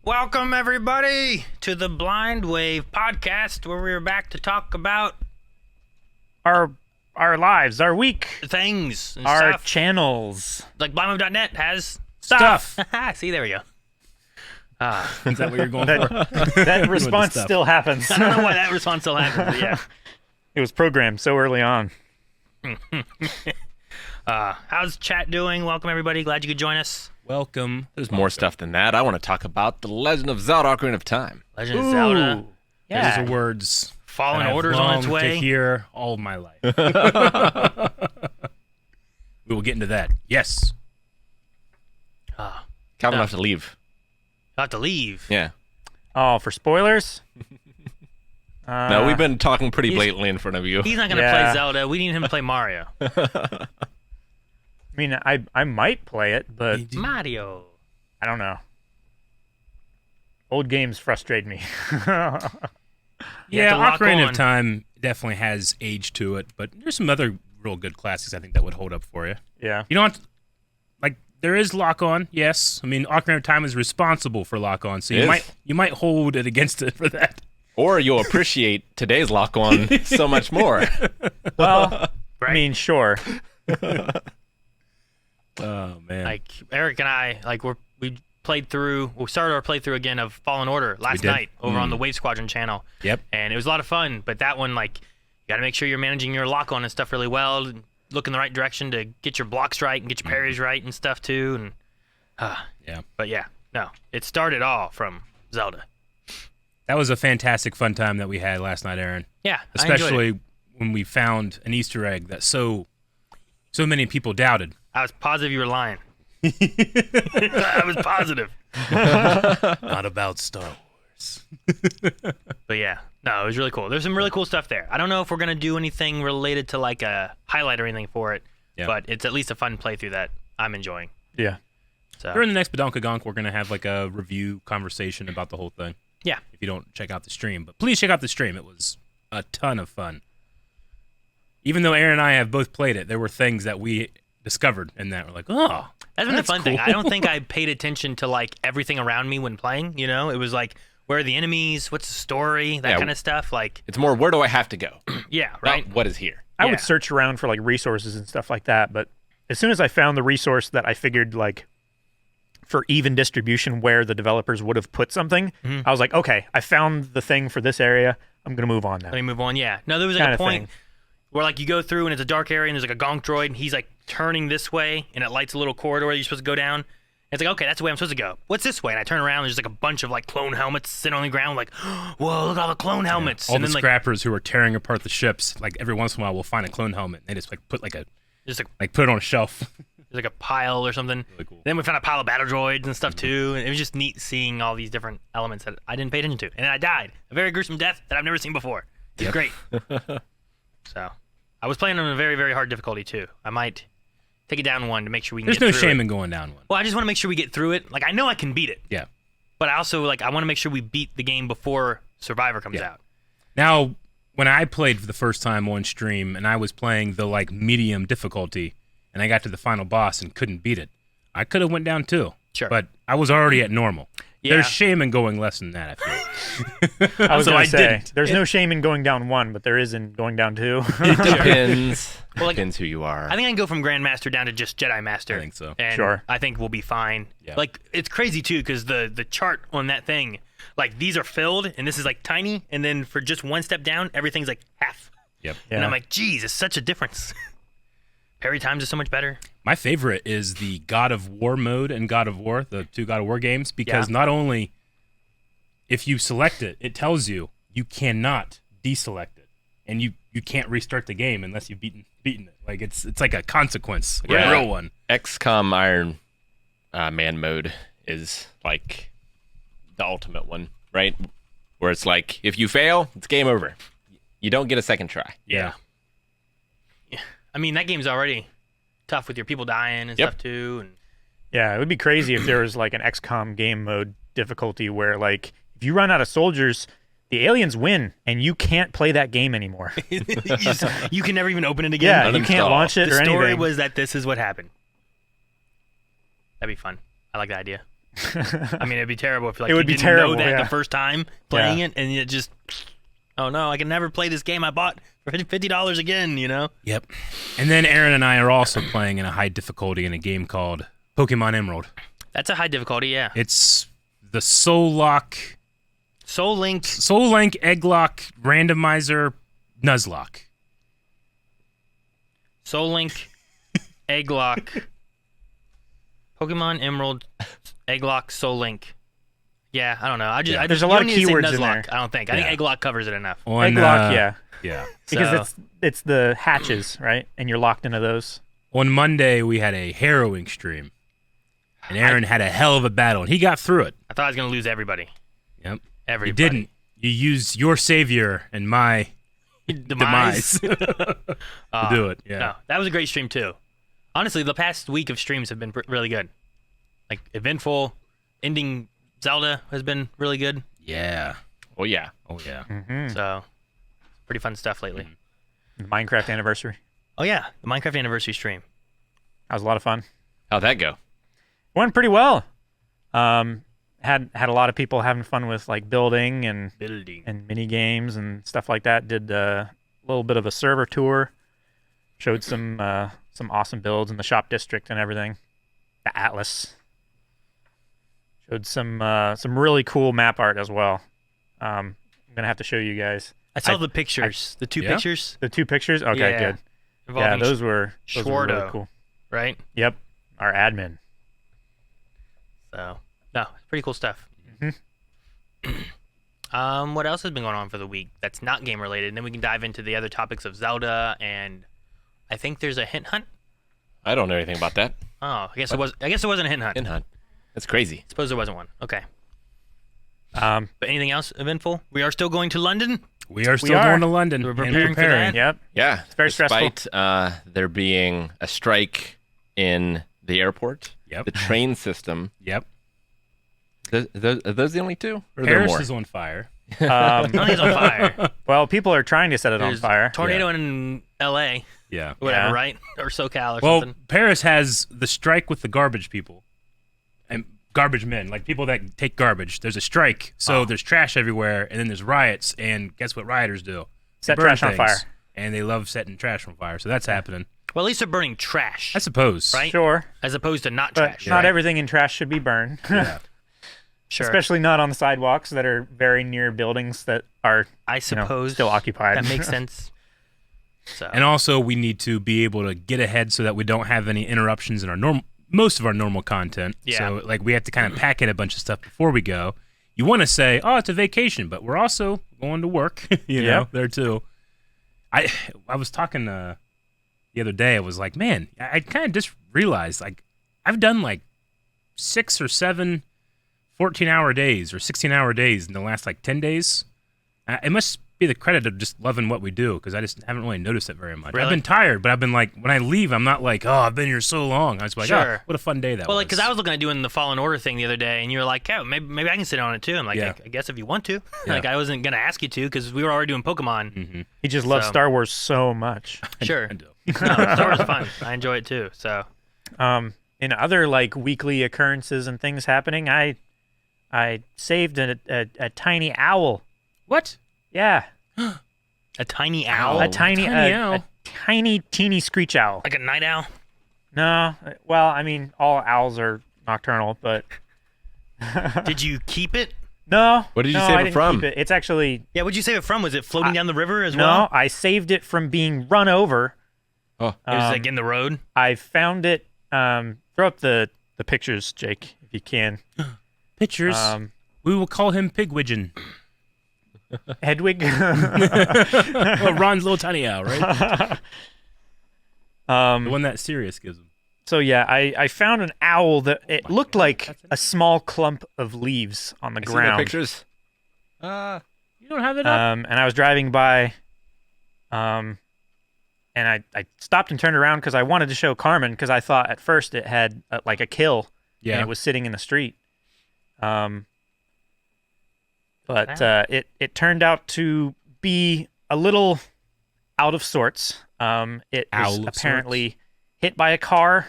Welcome, everybody, to the Blind Wave podcast, where we're back to talk about our lives, our week, things, and our stuff. channels. Like blindwave.net has stuff. See, there we go. Is that what you're going for? That response still happens. I don't know why that response still happens, but yeah. It was programmed so early on. How's chat doing? Welcome, everybody. Glad you could join us. Welcome. There's more stuff than that. I want to talk about The Legend of Zelda: Ocarina of Time. Legend of Zelda. Yeah. Those are words Fallen that Order's I've on its longed way. to hear all of my life. We will get into that. Yes. Calvin will have to leave. About to leave. Yeah. Oh, for spoilers? No, we've been talking pretty blatantly in front of you. He's not going to play Zelda. We need him to play Mario. I mean, I might play it, but Mario. I don't know. Old games frustrate me. Yeah, lock Ocarina on. of Time definitely has age to it, but there's some other real good classics I think that would hold up for you. Yeah. You don't like there is lock on, yes. I mean, Ocarina of Time is responsible for lock on, so you might hold it against it for that. Or you'll appreciate today's lock-on so much more. Well, Right. I mean, sure. Oh man. Like, Eric and I, like, we started our playthrough again of Fallen Order last did. night over on the Wave Squadron channel. Yep. And it was a lot of fun, but that one, like, you got to make sure you're managing your lock on and stuff really well, and look in the right direction to get your blocks right and get your parries right and stuff too. And Yeah. But yeah, no, it started all from Zelda. That was a fantastic fun time that we had last night, Aaron. Yeah, I enjoyed it. Especially when we found an Easter egg that so many people doubted. I was positive you were lying. I was positive. Not about Star Wars. But yeah, no, it was really cool. There's some really cool stuff there. I don't know if we're gonna do anything related to like a highlight or anything for it, but it's at least a fun playthrough that I'm enjoying. Yeah. So During the next Badonka we're going to have like a review conversation about the whole thing. yeah, If you don't check out the stream. But please check out the stream. It was a ton of fun. Even though Aaron and I have both played it, there were things that we discovered in that. We're like, oh, that's been the fun thing. cool. I don't think I paid attention to like everything around me when playing. You know, it was like, where are the enemies? What's the story? That kind of stuff. Like, It's more, where do I have to go? yeah, Not right. what is here? I Yeah. would search around for like resources and stuff like that, but as soon as I found the resource that I figured like for even distribution where the developers would have put something, I was like, okay, I found the thing for this area. I'm going to move on now. Let me move on. Yeah. No, there was like Kinda a point thing. where like you go through and it's a dark area and there's like a gonk droid and he's like turning this way and it lights a little corridor that you're supposed to go down. It's like, okay, that's the way I'm supposed to go. What's this way? And I turn around and there's like a bunch of like clone helmets sitting on the ground. Like, whoa, look at all the clone helmets. all and the then like scrappers who are tearing apart the ships, like every once in a while we'll find a clone helmet. They just like put like a there's put it on a shelf. like a pile or something. Really cool. Then we found a pile of battle droids and stuff too. And it was just neat seeing all these different elements that I didn't pay attention to. And I died. A very gruesome death that I've never seen before. It's great. So I was playing on a very, very hard difficulty too. I might take it down one to make sure we can There's get no through shame it. in going down one. Well, I just want to make sure we get through it. Like, I know I can beat it, Yeah. but I also, like, I want to make sure we beat the game before Survivor comes Yeah. out. Now, when I played for the first time on stream and I was playing the like medium difficulty and I got to the final boss and couldn't beat it, I could have went down too. Sure. But I was already at normal. Yeah. There's shame in going less than that, I feel. I was So going I to say, didn't. there's no shame in going down one, but there is in going down two. It depends. Well, like, Depends who you are. I think I can go from Grandmaster down to just Jedi Master. I think so. And Sure. I think we'll be fine. Yeah. Like, it's crazy, too, because the chart on that thing, like, these are filled, and this is, like, tiny, and then for just one step down, everything's, like, half. Yep. And Yeah. I'm like, geez, it's such a difference. Parry times is so much better. My favorite is the God of War mode and God of War, the two God of War games, because Yeah. not only if you select it, it tells you you cannot deselect it, and you can't restart the game unless you've beaten it. Like it's like a consequence, like Yeah. a real one. XCOM Iron Man mode is like the ultimate one, right? Where it's like, if you fail, it's game over. You don't get a second try. Yeah. I mean, that game's already tough with your people dying and Yep. stuff, too. And Yeah, it would be crazy if there was like an XCOM game mode difficulty where like if you run out of soldiers, the aliens win and you can't play that game anymore. you can never even open it again. Yeah, you can't Uninstall. launch it The or story anything. was that this is what happened. That'd be fun. I like that idea. I mean, it'd be terrible if like It would you be didn't terrible, know that yeah. the first time playing it, and it just, oh no, I can never play this game I bought for $50 again. You know? Yep. And then Aaron and I are also playing in a high difficulty in a game called Pokemon Emerald. That's a high difficulty, yeah. It's the Soul Link Egglock Randomizer Nuzlocke. Soul Link, Egglock, Pokemon Emerald, Egglock, Soul Link. Yeah, I don't know. There's a lot of you don't need to say keywords in Nuzlocke, there. I don't think. I think Egglock covers it enough. Egglock, yeah. Yeah. Because So- it's the hatches, right? And you're locked into those. On Monday, we had a harrowing stream. And Aaron had a hell of a battle, and he got through it. I thought I was gonna lose everybody. Yep. Everybody. You didn't. You used your savior and my demise to do it. Yeah. No, that was a great stream too. Honestly, the past week of streams have been really good. Like eventful, ending Zelda has been really good. Yeah. Well, yeah. Oh, yeah. So, pretty fun stuff lately. The Minecraft anniversary. Oh yeah, the Minecraft anniversary stream. That was a lot of fun. How'd that go? Went pretty well. Had a lot of people having fun with like building and mini games and stuff like that. Did a little bit of a server tour. Showed some awesome builds in the shop district and everything. The Atlas. Showed some really cool map art as well. I'm gonna have to show you guys I saw the pictures, the two Yeah? pictures the 2 pictures. Okay, Yeah. good. Yeah, involving those were really Schwardo. cool. right? Yep, our admin. So, no, it's pretty cool stuff. What else has been going on for the week that's not game related? And then we can dive into the other topics of Zelda, and I think there's a hint hunt. I don't know anything about that. Oh, I guess it was. I guess it wasn't a hint hunt. In hunt. That's crazy. Suppose there wasn't one. Okay. Um, But anything else eventful? We are still going to London. We are still are. going to London. We're and preparing for that. yep. Yeah. It's very stressful. Despite there being a strike in the airport, Yep. the train system. Yep. Are those the only two? Or are there Paris more? is on fire. Nothing's on fire. Well, people are trying to set it on There's fire. tornado in L.A. Yeah. Whatever, Yeah. right? Or SoCal or Well, something. Paris has the strike with the garbage people and garbage men, like people that take garbage. There's a strike, so there's trash everywhere, and then there's riots. And guess what rioters do? They Set burn trash on things, fire. and they love setting trash on fire. So that's happening. Well, at least they're burning trash, I suppose. right? Sure, As opposed to not but trash. not Right. everything in trash should be burned. Yeah. Sure. Especially not on the sidewalks that are very near buildings that are I suppose still occupied. That makes sense. So And also, we need to be able to get ahead so that we don't have any interruptions in our most of our normal content. Yeah. So, like, we have to kind of pack in a bunch of stuff before we go. You want to say, "Oh, it's a vacation," but we're also going to work. you know, there too. I was talking the other day. I was like, man, I kind of just realized like I've done like 6 or 7 14-hour days or 16-hour days in the last like 10 days. It must be the credit of just loving what we do because I just haven't really noticed it very much. Really? I've been tired, but I've been like, when I leave, I'm not like, oh, I've been here so long. I was like, Sure. oh, what a fun day that well, was. like, because I was looking at doing the Fallen Order thing the other day, and you were like, "Yeah, maybe I can sit on it too." I'm like, Yeah. I guess if you want to. Yeah. Like, I wasn't gonna ask you to because we were already doing Pokemon. He just loves So- Star Wars so much. Sure. I do. No, Star Wars is fun. I enjoy it too. So In other like weekly occurrences and things happening, I saved a tiny owl. What? Yeah, a tiny owl, a tiny owl. a tiny teeny screech owl. like a night owl. No, well, I mean, all owls are nocturnal, but Did you keep it? no. What did you no, save I it didn't from? keep it. It's actually Yeah. What'd you save it from? Was it floating down the river as no. well? I saved it from being run over. Oh, It was like in the road. I found it. Throw up the pictures, Jake, if you can. Pictures. We will call him Pigwidgeon. Hedwig. Oh, Ron's little tiny owl, right? The one that Sirius gives him. So yeah, I found an owl that it looked like a small clump of leaves on the I see the ground. pictures. You don't have it up? And I was driving by, and I stopped and turned around because I wanted to show Carmen because I thought at first it had like a kill Yeah. and it was sitting in the street. But Wow. it turned out to be a little out of sorts. It Owl was of apparently hit by a car,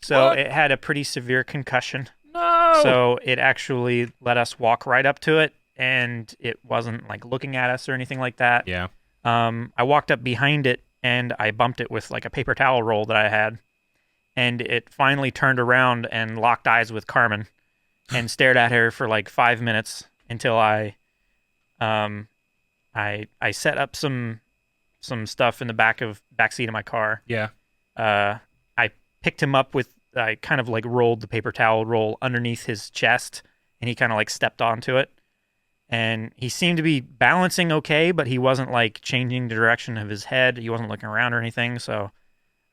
so What? it had a pretty severe concussion. No. So it actually let us walk right up to it, and it wasn't like looking at us or anything like that. Yeah. I walked up behind it and I bumped it with like a paper towel roll that I had, and it finally turned around and locked eyes with Carmen and stared at her for like 5 minutes until I set up some stuff in the back seat of my car. Yeah. I picked him up with, I kind of like rolled the paper towel roll underneath his chest, and he kind of like stepped onto it. And he seemed to be balancing okay, but he wasn't like changing the direction of his head. He wasn't looking around or anything. So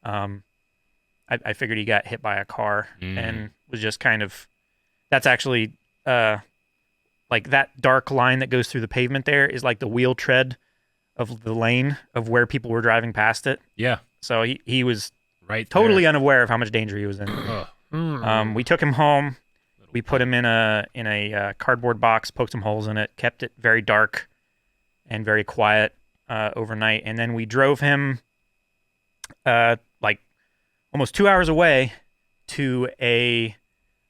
I figured he got hit by a car and was just kind of, that's actually like that dark line that goes through the pavement there is like the wheel tread of the lane of where people were driving past it. Yeah. So he was Right. totally there. unaware of how much danger he was in. We took him home. We put him in a cardboard box, poked some holes in it, kept it very dark and very quiet overnight, and then we drove him like almost 2 hours away to a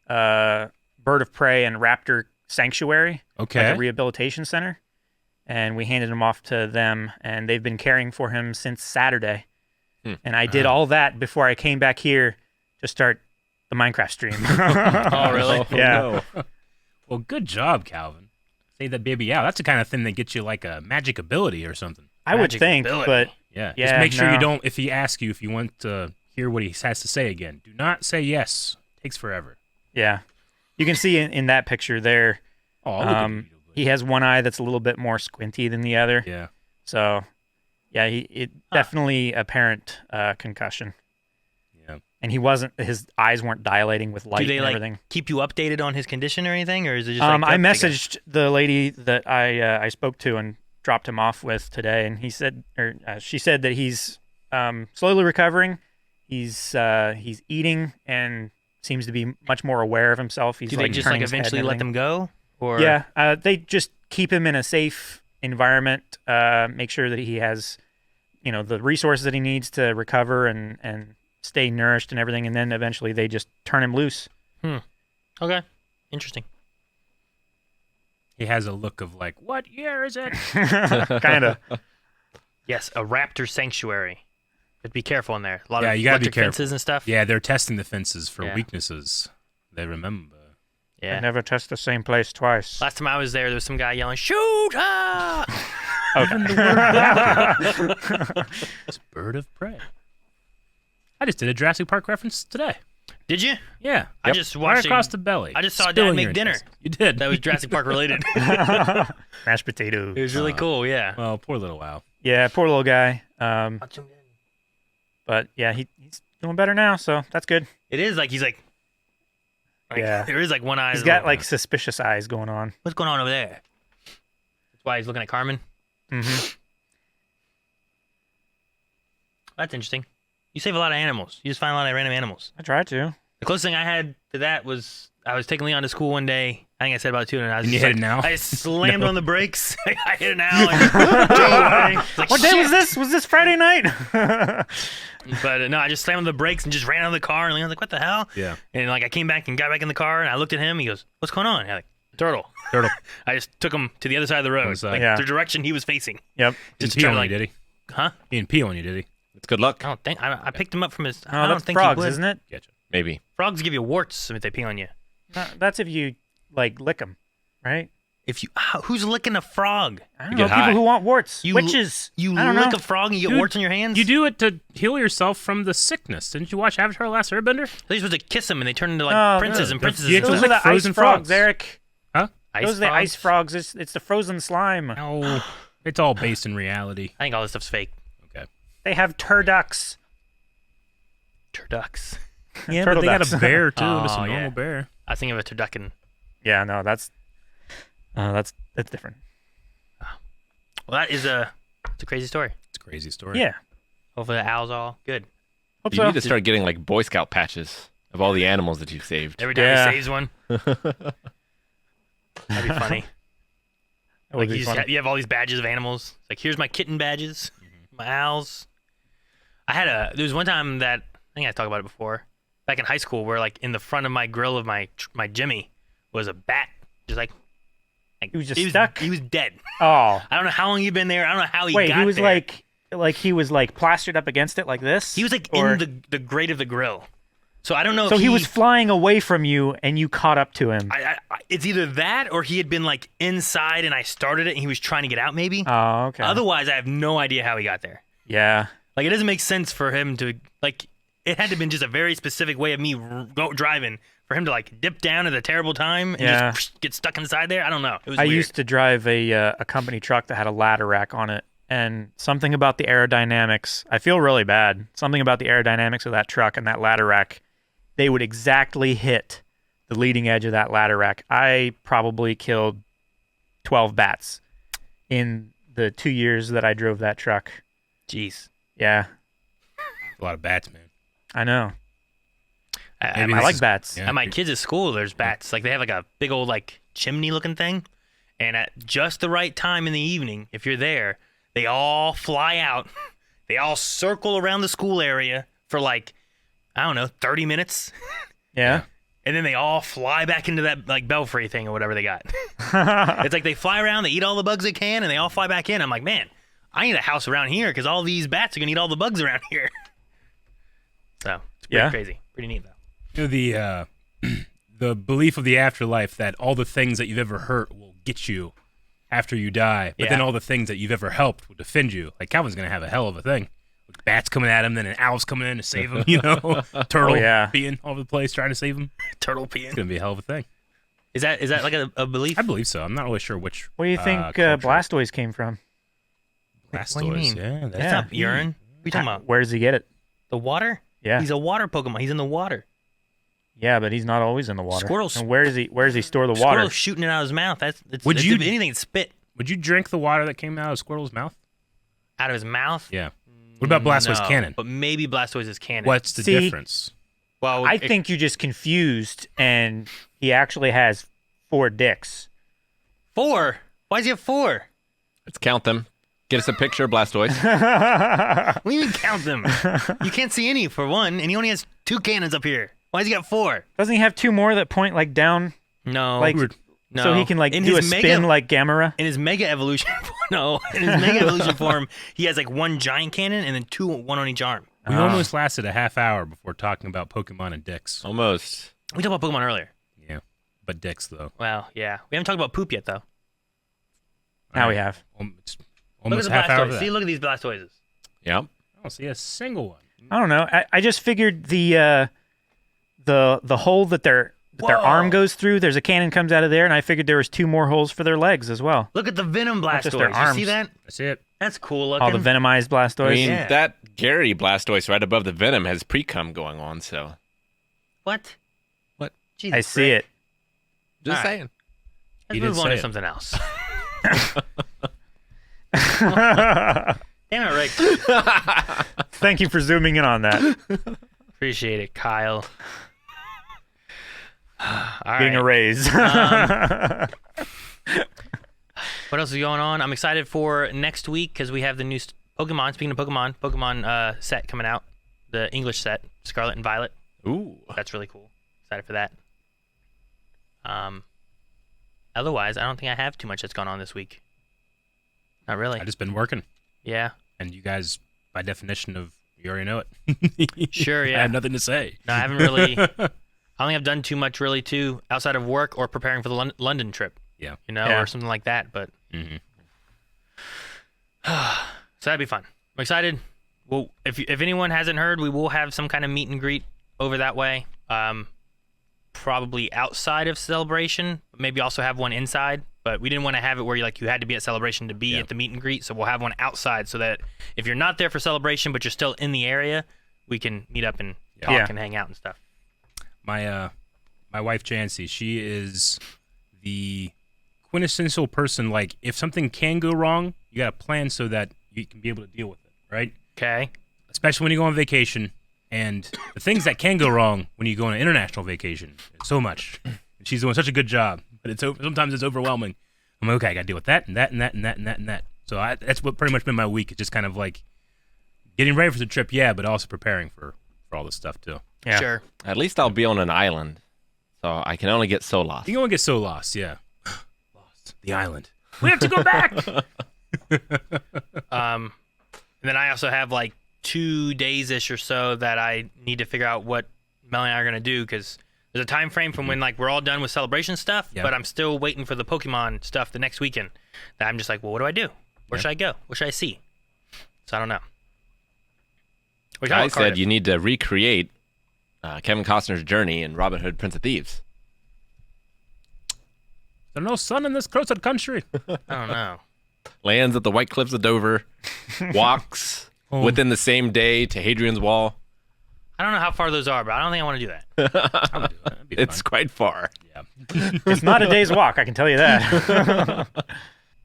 bird of prey and raptor sanctuary, Okay. like a rehabilitation center, and we handed him off to them, and they've been caring for him since Saturday. And I did all that before I came back here to start the Minecraft stream. Oh, really? Yeah. No. Well, good job, Calvin. Say that baby out. That's the kind of thing that gets you like a magic ability or something. I would Magic think, ability. but Yeah. Yeah, Just make sure no. you don't, if he asks you if you want to hear what he has to say again, do not say yes. Takes forever. yeah. You can see in that picture there, Oh, look at you. he has one eye that's a little bit more squinty than the other. Yeah. So, yeah, it definitely apparent concussion. Yeah. And his eyes weren't dilating with light Do they and like everything. keep you updated on his condition or anything, or is it just like I yep, messaged the lady that I spoke to and dropped him off with today, and she said that he's slowly recovering. He's eating and seems to be much more aware of himself. He's Do like they just turning like his head and eventually let everything. them go? Or Yeah, they just keep him in a safe environment. Make sure that he has, the resources that he needs to recover and stay nourished and everything, and then eventually they just turn him loose. Okay, interesting. He has a look of like, what year is it? Kind of. Yes, a raptor sanctuary. But be careful in there. A lot Yeah, of you gotta be electric careful. fences and stuff. Yeah, they're testing the fences for Yeah. weaknesses. They remember. Yeah. Never test the same place twice. Last time I was there was some guy yelling, "Shoot her!" It's bird of prey. I just did a Jurassic Park reference today. Did you? Yeah. I just Right watched across it. the belly. I just saw Dad Spilling make your dinner. chest. You did. That was Jurassic Park related. Mashed potato. It was really cool. Yeah. Well, poor little Wow. Yeah, poor little guy. But yeah, he's doing better now, so that's good. It is like he's like Yeah. There is like one eye. He's got like suspicious eyes going on. what's going on over there? That's why he's looking at Carmen. Mm-hmm. That's interesting. You save a lot of animals. You just find a lot of random animals. I tried to. The closest thing I had to that was I was taking Leon to school one day. I think I said about 2, and I was And you just hit like, it now? I slammed on the brakes. I hit it now. And like, What day was shit. this? Was this Friday night? But no, I just slammed on the brakes and just ran out of the car. And Leon's like, "What the hell?" Yeah. And like I came back and got back in the car, and I looked at him. He goes, "What's going on?" And I'm like, "Turtle." Turtle. I just took him to the other side of the road, Other side. like Yeah. the direction he was facing. Yep. Didn't Just pee try on to you, did he? Huh? He didn't pee on you, did he? It's good luck. I don't think I picked him up from his. Oh, I don't that's think frogs, he would. isn't it? Gotcha. Maybe. Frogs give you warts if they pee on you. No, that's if you like lick them, right? If you, who's licking a frog? I don't You know. get People high. who want warts, You witches. You I don't lick know. a frog and you get Dude, warts on your hands. You do it to heal yourself from the sickness. Didn't you watch Avatar: Last Airbender? They're supposed to kiss them and they turn into like Oh, princes yeah. and princesses. You and have to Those stuff. are lick the ice frozen frogs, frogs. Eric. Huh? Those are the ice frogs. It's the frozen slime. No. It's all based in reality. I think all this stuff's fake. Okay. They have turducks. Turducks. Yeah, Turtle but they ducks. got a bear too. Oh, Just a normal yeah. bear. I was thinking of a turducken. Yeah, no, that's different. Well, it's a crazy story. It's a crazy story. Yeah, Hopefully the owl's all good. hope You so. need to start getting like Boy Scout patches of all the animals that you've saved. Every time Yeah. he saves one. That'd be funny. That Like would be funny. you have all these badges of animals. It's like, here's my kitten badges, my owls. There was one time that, I think I talked about it before, back in high school, where like in the front of my grill of my Jimmy, was a bat. Just like he was just stuck. He was dead. Oh, I don't know how long he'd been there. I don't know how he wait, got he was there. like he was like plastered up against it like this. He was like or... in the grate of the grill. So I don't know. So if he was flying away from you, and you caught up to him. It's either that or he had been like inside, and I started it, and he was trying to get out. Maybe. Oh, okay. Otherwise, I have no idea how he got there. Yeah. Like it doesn't make sense for him to like. It had to have been just a very specific way of me driving for him to like dip down at a terrible time and just get stuck inside there. I don't know. It was I weird. used to drive a company truck that had a ladder rack on it, and something about the aerodynamics. I feel really bad. Something about the aerodynamics of that truck and that ladder rack. They would exactly hit the leading edge of that ladder rack. I probably killed 12 bats in the 2 years that I drove that truck. Jeez. Yeah. A lot of bats, man. I know. I like bats. Yeah. At my kids' at school, there's bats. Like they have like a big old like chimney looking thing, and at just the right time in the evening, if you're there, they all fly out. They all circle around the school area for like, I don't know, 30 minutes. Yeah. And then they all fly back into that like belfry thing or whatever they got. It's like they fly around, they eat all the bugs they can, and they all fly back in. I'm like, man, I need a house around here because all these bats are gonna eat all the bugs around here. So it's pretty crazy, pretty neat though. You know, the belief of the afterlife that all the things that you've ever hurt will get you after you die, but then all the things that you've ever helped will defend you. Like Calvin's gonna have a hell of a thing. With bats coming at him, then an owl's coming in to save him. You know, turtle peeing all over the place trying to save him. Turtle peeing. It's gonna be a hell of a thing. Is that like a belief? I believe so. I'm not really sure which. Where do you think Blastoise came from? Blastoise. What do you mean? Yeah, That's not urine. What are you talking about? Where does he get it? The water? Yeah. He's a water Pokemon. He's in the water. Yeah, but he's not always in the water. Squirrels. And where does he store the water? Squirrel shooting it out of his mouth. Would you- if anything, it's spit Would you drink the water that came out of Squirtle's mouth? out of his mouth. Yeah. What about Blastoise No, cannon? But maybe Blastoise is cannon. What's the See, difference? Well, I think you're just confused, and he actually has 4 dicks. 4. Why does he have 4? Let's count them. Get us a picture of Blastoise. What do you mean count them? You can't see any for one, and he only has 2 cannons up here. Why does he got 4? Doesn't he have 2 more that point like down, No. like no. so he can like in do a his spin like Gamera? In his Mega Evolution, no. In his Mega Evolution form, he has like 1 giant cannon and then 2, 1 on each arm. We almost lasted a half hour before talking about Pokemon and dicks. Almost. We talked about Pokemon earlier. Yeah, but dicks though. Well, yeah. We haven't talked about poop yet, though. Now we have. It's Look at almost the half hour. Blastoise. See, look at these Blastoises. Yeah. I don't see a single one. I don't know. I just figured the hole that their arm goes through, there's a cannon comes out of there, and I figured there was 2 more holes for their legs as well. Look at the Venom Not just Blastoise. their You arms. see that? That's it. That's cool looking. All the venomized Blastoise. I mean, Yeah. that Gary Blastoise right above the Venom has Pre-Cum going on, so. What? What? Jesus I see Christ. it. Just All right. saying. Let's He did move on say to it. something else. Damn it, Rick. Thank you for zooming in on that. Appreciate it, Kyle. All Being right. a raise. What else is going on? I'm excited for next week because we have the new Pokemon. Speaking of Pokemon set coming out. The English set, Scarlet and Violet. Ooh. That's really cool. Excited for that. Otherwise, I don't think I have too much that's gone on this week. Not really. I just been working, Yeah. and you guys, by definition of, you already know it. Sure, yeah. I have nothing to say. No, I haven't really. I don't think I've done too much really too outside of work or preparing for the London trip. Yeah. You know, Yeah. or something like that. But Mhm. so that'd be fun. I'm excited. Well, if anyone hasn't heard, we will have some kind of meet and greet over that way. Probably outside of Celebration. Maybe also have one inside. But we didn't want to have it where you had to be at Celebration to be at the meet and greet. So we'll have one outside so that if you're not there for Celebration but you're still in the area, we can meet up and talk Yeah. and hang out and stuff. My wife Jancy, she is the quintessential person. Like, if something can go wrong, you got to plan so that you can be able to deal with it, right? Okay. Especially when you go on vacation, and the things that can go wrong when you go on an international vacation, so much. And she's doing such a good job, but sometimes it's overwhelming. I'm like, okay, I got to deal with that and that and that and that and that and that. So that's what pretty much been my week. It's just kind of like getting ready for the trip, yeah, but also preparing for all this stuff too. Yeah. Sure. At least I'll be on an island. So I can only get so lost. You can only get so lost, yeah. Lost. The island. We have to go back! And then I also have like 2 days-ish or so that I need to figure out what Mel and I are going to do, because there's a time frame from when like we're all done with celebration stuff, but I'm still waiting for the Pokemon stuff the next weekend. That I'm just like, well, what do I do? Where should I go? What should I see? So I don't know. I said you need to recreate Kevin Costner's journey in Robin Hood, Prince of Thieves. There's no sun in this cursed country. I don't know. Lands at the White Cliffs of Dover. Walks within the same day to Hadrian's Wall. I don't know how far those are, but I don't think I want to do that. I would do it. That'd be It's fun. quite far. Yeah. It's not a day's walk, I can tell you that.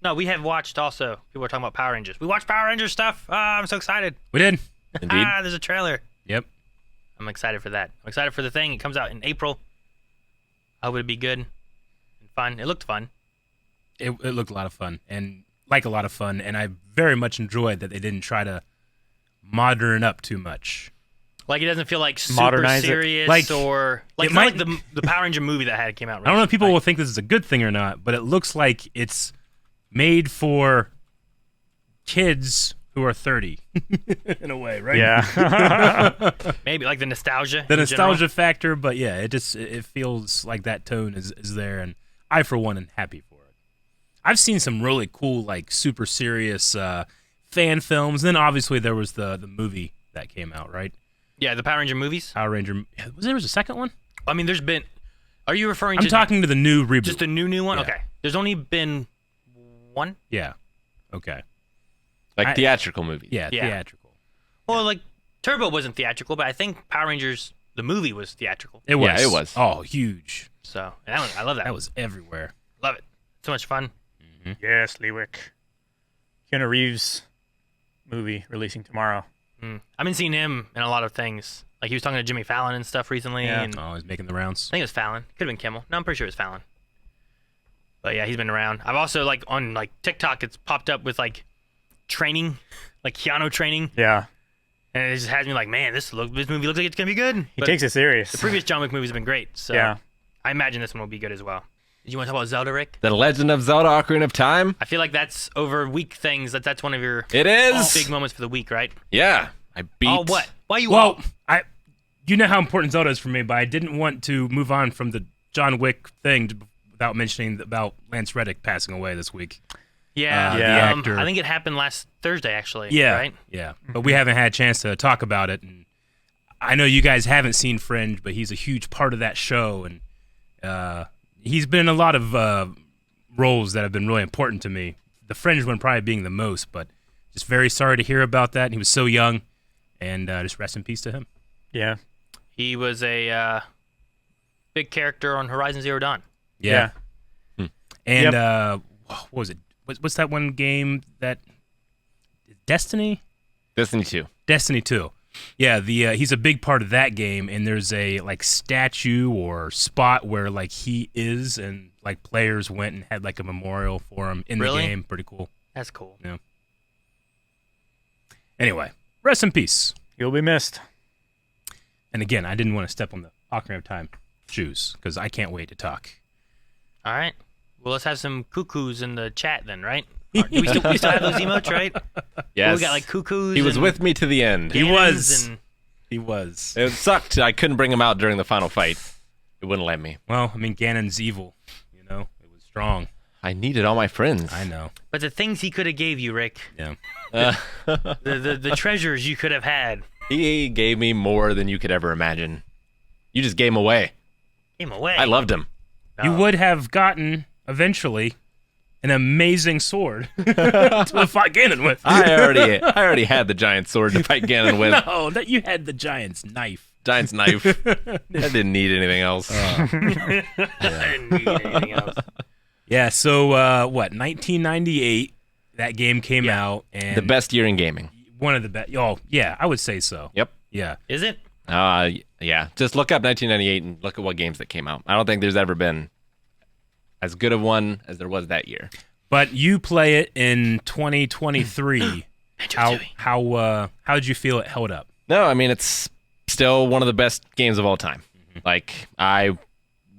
No, we have watched also. People are talking about Power Rangers. We watched Power Rangers stuff. I'm so excited. We did. Indeed. There's a trailer. Yep. I'm excited for that. I'm excited for the thing. It comes out in April. I hope it'd be good and fun. It looked fun. It looked a lot of fun, and like a lot of fun, and I very much enjoyed that they didn't try to modern up too much. Like it doesn't feel like super Modernize it. serious Like, or like, it it's not might- like the Power Ranger movie that came out. I don't know if people recently. will think this is a good thing or not, but it looks like it's made for kids who are 30 in a way, right? Yeah. Maybe like the nostalgia. The in nostalgia general. factor, but yeah, it feels like that tone is there, and I for one am happy for it. I've seen some really cool, like super serious fan films. Then obviously there was the movie that came out, right? Yeah, the Power Ranger movies. Power Ranger. There was a second one? I mean, there's been. Are you referring I'm to talking to the new reboot. just the new one? Yeah. Okay. There's only been one. Yeah. Okay. Like theatrical movies. Yeah, Yeah. theatrical. Well, like Turbo wasn't theatrical, but I think Power Rangers the movie was theatrical. It was. Yeah, it was. Oh, huge. So and that was, I love that. That was everywhere. Love it. So much fun. Yes, Lewick. Keanu Reeves movie releasing tomorrow. I've been seeing him in a lot of things. Like he was talking to Jimmy Fallon and stuff recently. Yeah. And Oh, he's making the rounds. I think it was Fallon. Could have been Kimmel. No, I'm pretty sure it was Fallon. But yeah, he's been around. I've also like on like TikTok, it's popped up with like training, like Keanu training, Yeah. and it just has me like, man, this movie looks like it's gonna be good. He takes it serious. The previous John Wick movies have been great, so Yeah. I imagine this one will be good as well. Did you want to talk about Zelda, Rick? The Legend of Zelda: Ocarina of Time. I feel like that's over week things. That's one of your It is. big moments for the week, right? Yeah. I beat. Oh, what? Why you? Well, you know how important Zelda is for me, but I didn't want to move on from the John Wick thing without mentioning about Lance Reddick passing away this week. Yeah, the actor. I think it happened last Thursday, actually. Yeah, Right? yeah. But we haven't had a chance to talk about it. And I know you guys haven't seen Fringe, but he's a huge part of that show, and he's been in a lot of roles that have been really important to me. The Fringe one probably being the most, but just very sorry to hear about that. He was so young, and just rest in peace to him. Yeah. He was a big character on Horizon Zero Dawn. Yeah. And Yep. what was it? What's that one game that Destiny? Destiny 2. Destiny 2. Yeah, he's a big part of that game, and there's a like statue or spot where like he is, and like players went and had like a memorial for him in Really? the game. Pretty cool. That's cool. Yeah. Anyway, rest in peace. You'll be missed. And again, I didn't want to step on the Ocarina of Time shoes because I can't wait to talk. All right. Well, let's have some cuckoos in the chat then, right? Do we still have those emotes, right? Yes. We got like cuckoos. He was and with me to the end. He Ganons was. and- He was. It sucked. I couldn't bring him out during the final fight. It wouldn't let me. Well, I mean, Ganon's evil. You know, it was strong. I needed all my friends. I know. But the things he could have gave you, Rick, Yeah. the treasures you could have had, He gave me more than you could ever imagine. You just gave him away. came away. I loved him. You would have gotten eventually an amazing sword to fight Ganon with. I already had the giant sword to fight Ganon with. No, that you had the giant's knife. Giant's knife. I didn't need anything else. I didn't need anything else. Yeah. So what? 1998. That game came out, and The best year in gaming. one of the best. Oh, yeah, I would say so. Yep. Yeah. Is it? Yeah. Just look up 1998 and look at what games that came out. I don't think there's ever been as good of one as there was that year. But you play it in 2023. How did you feel it held up? No, I mean, it's still one of the best games of all time. Like, I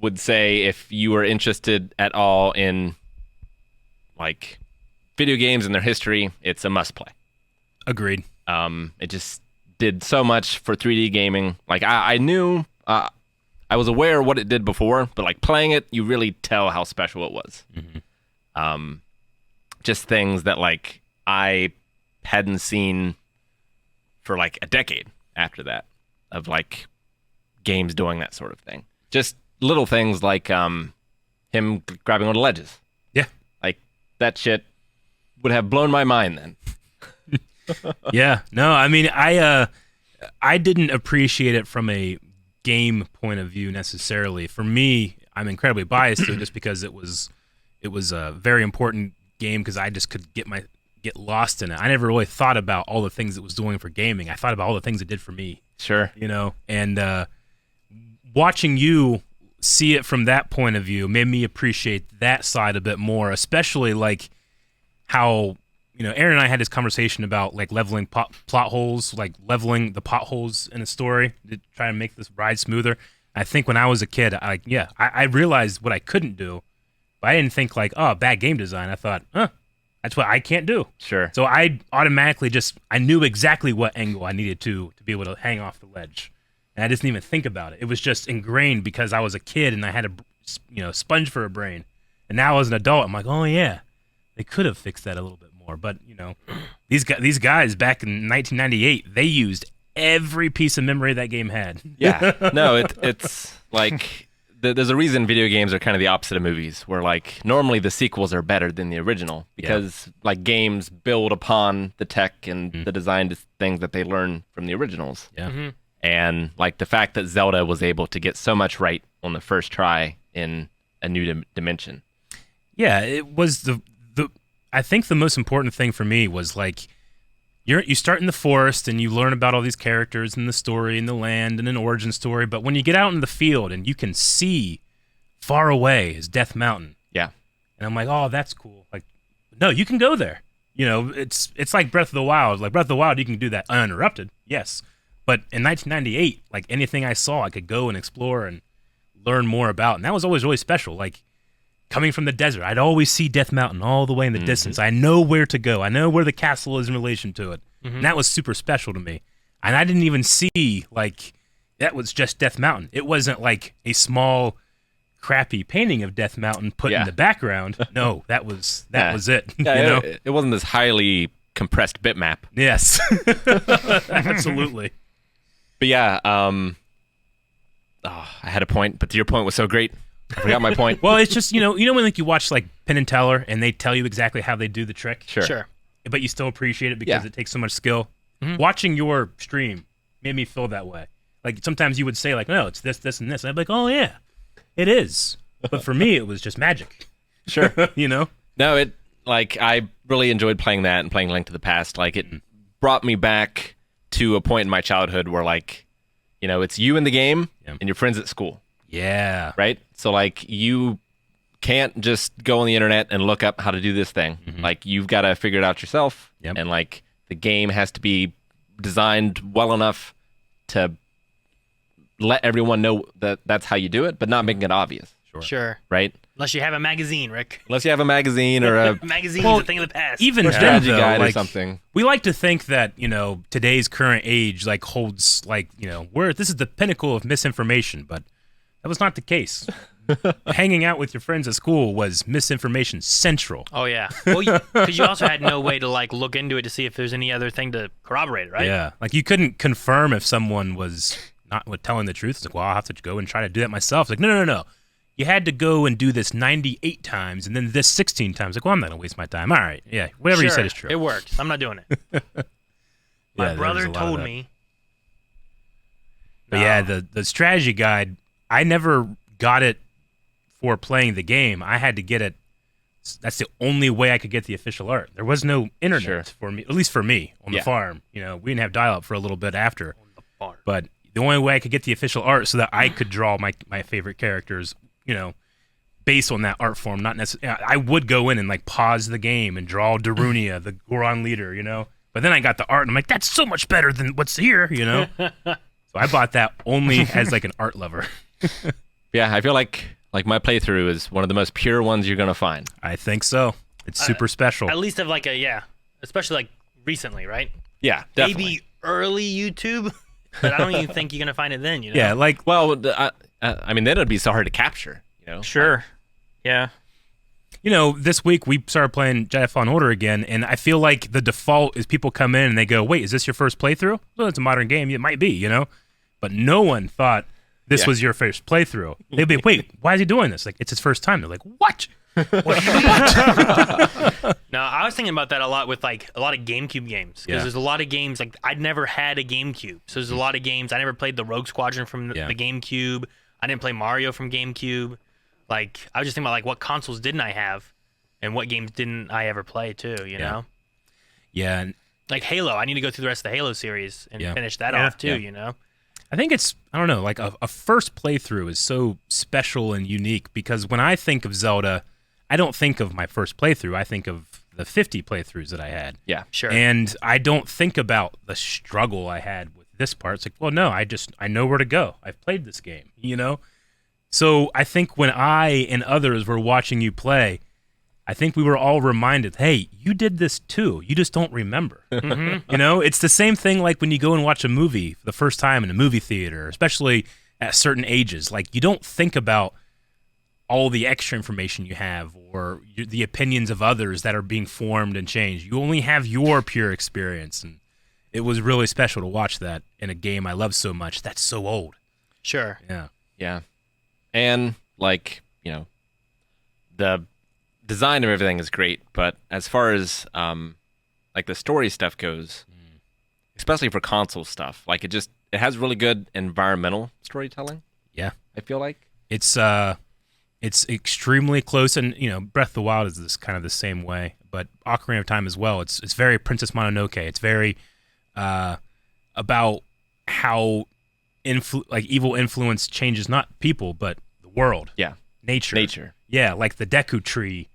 would say if you were interested at all in like video games and their history, it's a must play. Agreed. It just did so much for 3D gaming. Like I knew, I was aware of what it did before, but like playing it, you really tell how special it was. Mm-hmm. Just things that like I hadn't seen for like a decade after that, of like games doing that sort of thing. Just little things like him grabbing on the ledges. Yeah. Like that shit would have blown my mind then. Yeah. No, I mean, I didn't appreciate it from a game point of view necessarily. For me, I'm incredibly biased to it just because it was a very important game because I just could get lost in it. I never really thought about all the things it was doing for gaming. I thought about all the things it did for me. Sure. You know, and watching you see it from that point of view made me appreciate that side a bit more, especially like how, you know, Aaron and I had this conversation about like leveling plot holes, like leveling the potholes in a story to try to make this ride smoother. I think when I was a kid, I realized what I couldn't do, but I didn't think like, oh, bad game design. I thought, that's what I can't do. Sure. So I automatically I knew exactly what angle I needed to be able to hang off the ledge. And I didn't even think about it. It was just ingrained because I was a kid and I had a sponge for a brain. And now as an adult, I'm like, oh yeah, they could have fixed that a little bit more. But you know, these guys back in 1998, they used every piece of memory that game had. Yeah. No, it's like there's a reason video games are kind of the opposite of movies, where like normally the sequels are better than the original because like games build upon the tech and the design things that they learn from the originals. Yeah. Mm-hmm. And like the fact that Zelda was able to get so much right on the first try in a new dimension. Yeah, it was the I think the most important thing for me was like you start in the forest and you learn about all these characters and the story and the land and an origin story, but when you get out in the field and you can see far away is Death Mountain. Yeah. And I'm like, "Oh, that's cool." Like, no, you can go there. You know, it's like Breath of the Wild. Like Breath of the Wild, you can do that uninterrupted. Yes. But in 1998, like anything I saw, I could go and explore and learn more about. And that was always really special. Like coming from the desert, I'd always see Death Mountain all the way in the distance. I know where to go. I know where the castle is in relation to it. And that was super special to me. And I didn't even see, like, that was just Death Mountain. It wasn't like a small, crappy painting of Death Mountain put in the background. No, that was it. Yeah, you know? It wasn't this highly compressed bitmap. Yes. Absolutely. But yeah, I had a point, but your point was so great. I forgot my point. Well, it's just, you know when like you watch like Penn and Teller and they tell you exactly how they do the trick? Sure. But you still appreciate it because it takes so much skill. Watching your stream made me feel that way. Like sometimes you would say like, no, it's this, this, and this. And I'd be like, oh yeah, it is. But for me, it was just magic. Sure. You know? No, I really enjoyed playing that and playing Link to the Past. Like it brought me back to a point in my childhood where like, you know, it's you in the game and your friends at school. Yeah. Right? So like you can't just go on the internet and look up how to do this thing. Like you've got to figure it out yourself. Yep. And like the game has to be designed well enough to let everyone know that that's how you do it, but not making it obvious. Sure. Right? Unless you have a magazine, Rick. Unless you have a magazine or a Magazine's a thing of the past. Even then, strategy though, guide or like, something. we like to think that, you know, today's current age like holds like, you know, this is the pinnacle of misinformation, but that was not the case. Hanging out with your friends at school was misinformation central. Oh yeah. Well, because you also had no way to like look into it to see if there's any other thing to corroborate it, right? Yeah. Like you couldn't confirm if someone was not telling the truth. It's like, well, I'll have to go and try to do that myself. It's like, no. You had to go and do this 98 times and then this 16 times. Like, well, I'm not going to waste my time. All right. Yeah. Whatever you said is true. It worked. I'm not doing it. My brother told me. But yeah, the strategy guide, I never got it for playing the game. I had to get it. That's the only way I could get the official art. There was no internet for me, at least for me, on the farm. You know, we didn't have dial-up for a little bit after. On the farm. But the only way I could get the official art so that I could draw my favorite characters, you know, based on that art form. Not necessarily. I would go in and like pause the game and draw Darunia, the Goron leader, you know. But then I got the art and I'm like, that's so much better than what's here, you know. So I bought that only as like an art lover. Yeah, I feel like my playthrough is one of the most pure ones you're gonna find. I think so. It's super special. At least of like especially like recently, right? Yeah, definitely. Maybe early YouTube, but I don't even think you're gonna find it then. You know? Yeah, like Well, I mean, then it'd be so hard to capture. You know. Sure. Yeah. this week we started playing Jedi Fallen Order again, and I feel like the default is people come in and they go, "Wait, is this your first playthrough?" Well, it's a modern game. It might be, but no one thought this was your first playthrough. They'd be, "Wait, why is he doing this?" Like, it's his first time. They're like, "What?" No, I was thinking about that a lot with like a lot of GameCube games because there's a lot of games like I'd never had a GameCube, so there's a lot of games I never played the Rogue Squadron from the GameCube. I didn't play Mario from GameCube. Like I was just thinking about like what consoles didn't I have, and what games didn't I ever play too. You know? Yeah. And like Halo, I need to go through the rest of the Halo series and finish that off too. You know? I think it's, I don't know, like a first playthrough is so special and unique because when I think of Zelda, I don't think of my first playthrough. I think of the 50 playthroughs that I had. Yeah, sure. And I don't think about the struggle I had with this part. It's like, well, no, I know where to go. I've played this game, So I think when I and others were watching you play, I think we were all reminded, hey, you did this too. You just don't remember. It's the same thing like when you go and watch a movie for the first time in a movie theater, especially at certain ages. Like you don't think about all the extra information you have or the opinions of others that are being formed and changed. You only have your pure experience. And it was really special to watch that in a game I love so much that's so old. Sure. Yeah. Yeah. And like, the design of everything is great, but as far as like the story stuff goes, especially for console stuff, like it has really good environmental storytelling. Yeah. I feel like it's extremely close, and Breath of the Wild is this kind of the same way, but Ocarina of Time as well. It's very Princess Mononoke. It's very about how evil influence changes not people but the world. Yeah, nature. Yeah, like the Deku tree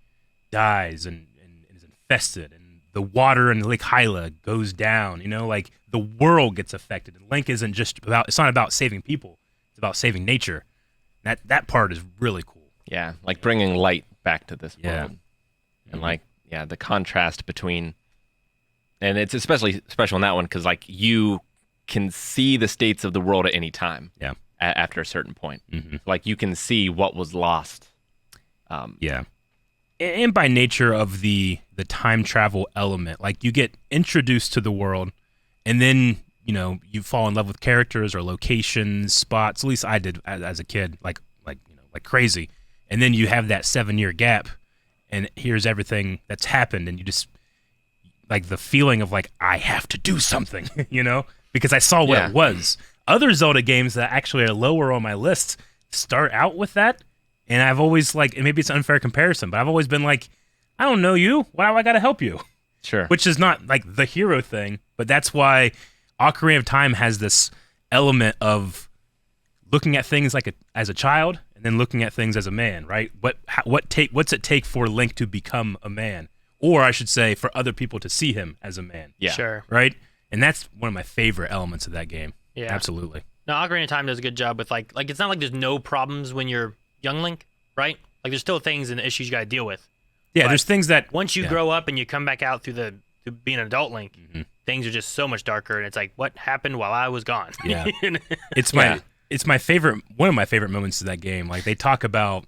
dies and is infested, and the water in Lake Hyla goes down. Like the world gets affected, and Link isn't just about. It's not about saving people. It's about saving nature. That part is really cool. Yeah, like bringing light back to this world. Yeah. And the contrast between, and it's especially special in that one because like you can see the states of the world at any time. Yeah. After a certain point, like you can see what was lost. Yeah. And by nature of the time travel element, like you get introduced to the world, and then you fall in love with characters or locations, spots. At least I did as a kid, like crazy. And then you have that 7-year gap, and here's everything that's happened, and you just like the feeling of like I have to do something, because I saw what it was. Other Zelda games that actually are lower on my list start out with that, and I've always and maybe it's an unfair comparison, but I've always been like, I don't know you. Why do I got to help you? Sure. Which is not like the hero thing, but that's why Ocarina of Time has this element of looking at things as a child and then looking at things as a man, right? What's it take for Link to become a man? Or I should say for other people to see him as a man. Yeah. Sure. Right? And that's one of my favorite elements of that game. Yeah. Absolutely. No, Ocarina of Time does a good job with like it's not like there's no problems when you're young Link, right? Like there's still things and issues you got to deal with. Yeah, But there's things that Once you grow up and you come back out through being an adult Link, things are just so much darker, and it's like, what happened while I was gone? Yeah. It's my favorite, one of my favorite moments of that game. Like they talk about,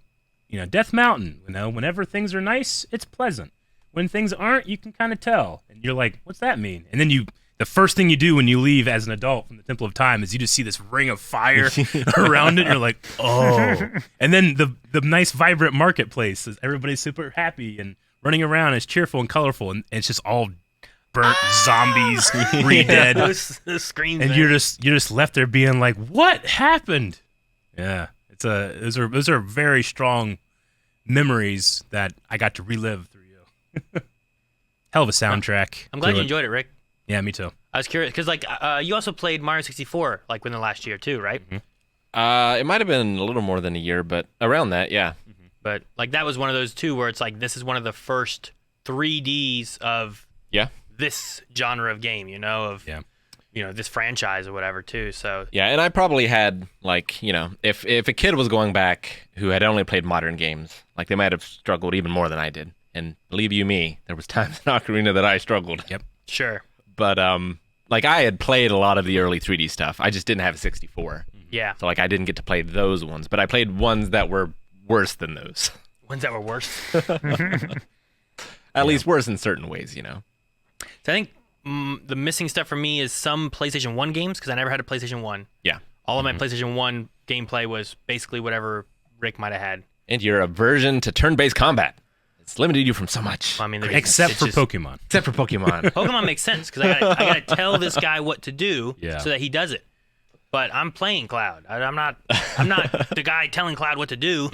Death Mountain, whenever things are nice, it's pleasant. When things aren't, you can kind of tell. And you're like, what's that mean? And then the first thing you do when you leave as an adult from the Temple of Time is you just see this ring of fire around it. And you're like, oh. And then the nice, vibrant marketplace is everybody's super happy and running around. It's cheerful and colorful, and it's just all burnt zombies, re-dead. Those screams, And man. you're just left there being like, what happened? Yeah, those are very strong memories that I got to relive through you. Hell of a soundtrack. I'm glad to you it. enjoyed it, Rick. Yeah, me too. I was curious because you also played Mario 64 within the last year too, right? It might have been a little more than a year, but around that, yeah. But that was one of those too where it's like this is one of the first 3Ds of Yeah. this genre of game, Yeah. this franchise or whatever too. So Yeah, and I probably had like, if a kid was going back who had only played modern games, like they might have struggled even more than I did. And believe you me, there was times in Ocarina that I struggled. Yep. sure, But like I had played a lot of the early 3D stuff. I just didn't have a 64. yeah, So like I didn't get to play those ones, but I played ones that were worse than those. ones that were worse. At least worse in certain ways, So I think the missing stuff for me is some PlayStation 1 games because I never had a PlayStation 1. Yeah. All of my PlayStation 1 gameplay was basically whatever Rick might have had. And your aversion to turn-based combat. It's limited you from so much. I mean, Except it's for just- Pokemon. Except for Pokemon. Pokemon makes sense because I gotta tell this guy what to do Yeah. so that he does it. But I'm playing Cloud. I'm not the guy telling Cloud what to do.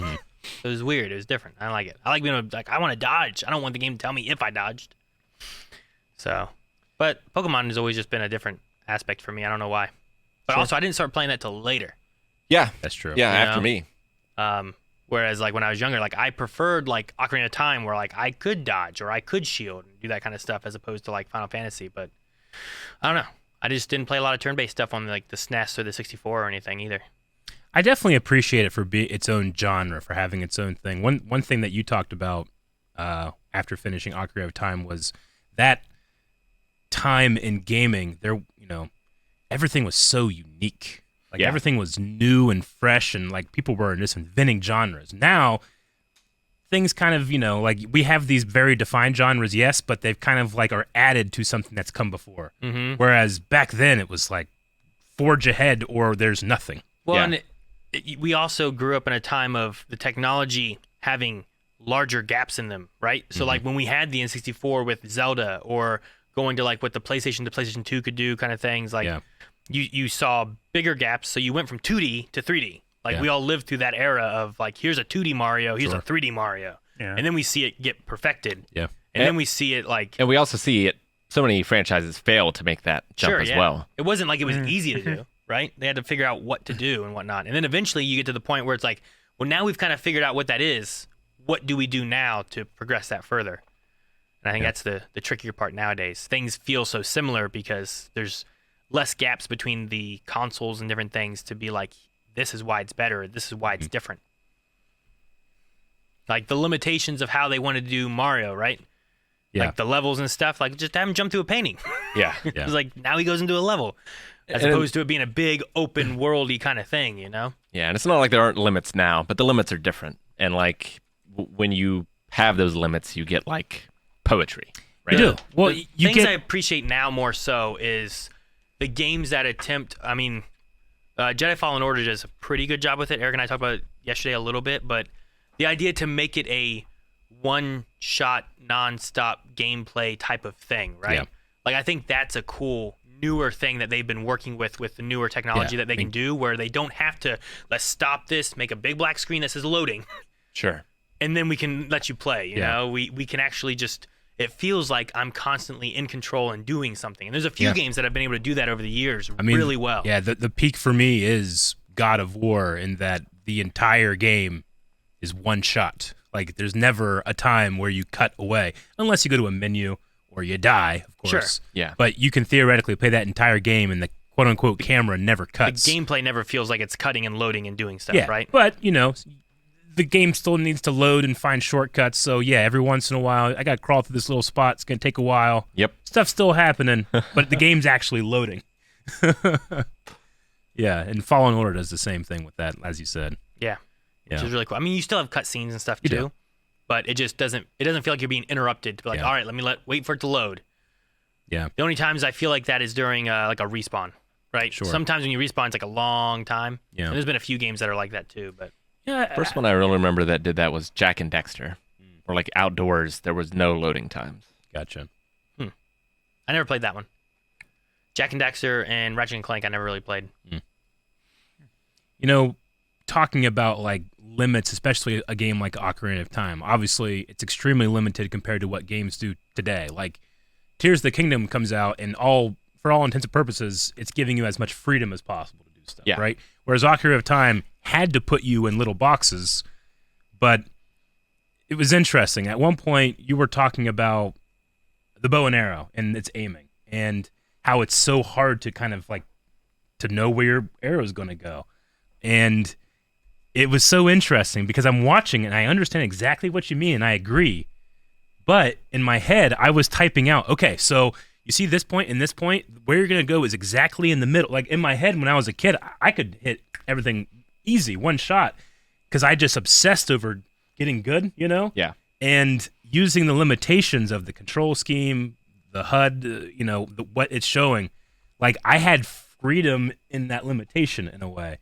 It was weird. It was different. I like it. I like being like I want to dodge. I don't want the game to tell me if I dodged. So, but Pokemon has always just been a different aspect for me. I don't know why. But also, I didn't start playing that till later. Yeah. That's true. Yeah, You after know? me. Whereas like when I was younger, like I preferred like Ocarina of Time where like I could dodge or I could shield and do that kind of stuff as opposed to like Final Fantasy. But I don't know. I just didn't play a lot of turn-based stuff on like the SNES or the 64 or anything either. I definitely appreciate it for its own genre, for having its own thing. One thing that you talked about after finishing Ocarina of Time was that time in gaming. There, everything was so unique. Like Yeah. everything was new and fresh, and like people were just inventing genres. Now, things kind of, like we have these very defined genres, yes, but they've kind of like are added to something that's come before. Mm-hmm. Whereas back then it was like forge ahead or there's nothing. Well, Yeah. and we also grew up in a time of the technology having larger gaps in them, right? So like when we had the N64 with Zelda or going to like what the PlayStation 2 could do kind of things, like Yeah. you saw bigger gaps. So you went from 2D to 3D. Like Yeah. we all lived through that era of like, here's a 2D Mario, here's a 3D Mario. Yeah. And then we see it get perfected. Yeah. And then we see it like, And we also see it. So many franchises fail to make that jump sure, as yeah. well. It wasn't like it was easy to do, right? They had to figure out what to do and whatnot. And then eventually you get to the point where it's like, well, now we've kind of figured out what that is. What do we do now to progress that further? And I think that's the trickier part nowadays. Things feel so similar because there's less gaps between the consoles and different things to be like, this is why it's better. This is why it's different. Like the limitations of how they want to do Mario, right? Yeah. Like the levels and stuff, like just have him jump through a painting. Yeah. Yeah. It's like now he goes into a level, as And- opposed to it being a big open worldy kind of thing, Yeah, and it's not like there aren't limits now, but the limits are different. And like when you have those limits, you get like poetry. Right? You do. Well, The you things get I appreciate now more so is the games that attempt. I mean, Jedi Fallen Order does a pretty good job with it. Eric and I talked about it yesterday a little bit, but the idea to make it a one-shot, non-stop gameplay type of thing, right? Yeah. Like I think that's a cool newer thing that they've been working with the newer technology Yeah, that they can do, where they don't have to let's stop this, make a big black screen that says loading, Sure. and then we can let you play. You Yeah. know, we can actually just. It feels like I'm constantly in control and doing something. And there's a few Yeah. games that I've been able to do that over the years I mean, really well. Yeah, the peak for me is God of War in that the entire game is one shot. Like there's never a time where you cut away unless you go to a menu or you die, of course. Sure. Yeah. But you can theoretically play that entire game and the quote unquote camera never The cuts. gameplay never feels like it's cutting and loading and doing stuff, yeah, right? But the game still needs to load and find shortcuts. So yeah, every once in a while I gotta crawl through this little spot. It's gonna take a while. Yep. Stuff's still happening, but the game's actually loading. Yeah, and Fallen Order does the same thing with that, as you said. Yeah. Yeah. Which is really cool. I mean, you still have cutscenes and stuff You too, do. but it just doesn't feel like you're being interrupted to be like, Yeah. all right, let me wait for it to load. Yeah. The only times I feel like that is during like a respawn, right? Sure. Sometimes when you respawn, it's like a long time. Yeah. And there's been a few games that are like that too, but Yeah. First one I really remember that did that was Jack and Dexter. Or like outdoors, there was no loading times. Gotcha. I never played that one. Jack and Daxter and Ratchet and Clank, I never really played. Talking about like limits, especially a game like Ocarina of Time, obviously it's extremely limited compared to what games do today. Like Tears of the Kingdom comes out and for all intents and purposes, it's giving you as much freedom as possible to do stuff, Yeah. right? Whereas Ocarina of Time had to put you in little boxes, but it was interesting. At one point, you were talking about the bow and arrow and its aiming, and how it's so hard to kind of like to know where your arrow is going to go. And it was so interesting because I'm watching and I understand exactly what you mean and I agree. But in my head, I was typing out, okay, so you see this point and this point, where you're going to go is exactly in the middle. Like in my head when I was a kid, I could hit everything easy, one shot, because I just obsessed over getting good, you know? Yeah. And using the limitations of the control scheme, the HUD, what it's showing, like I had freedom in that limitation in a way.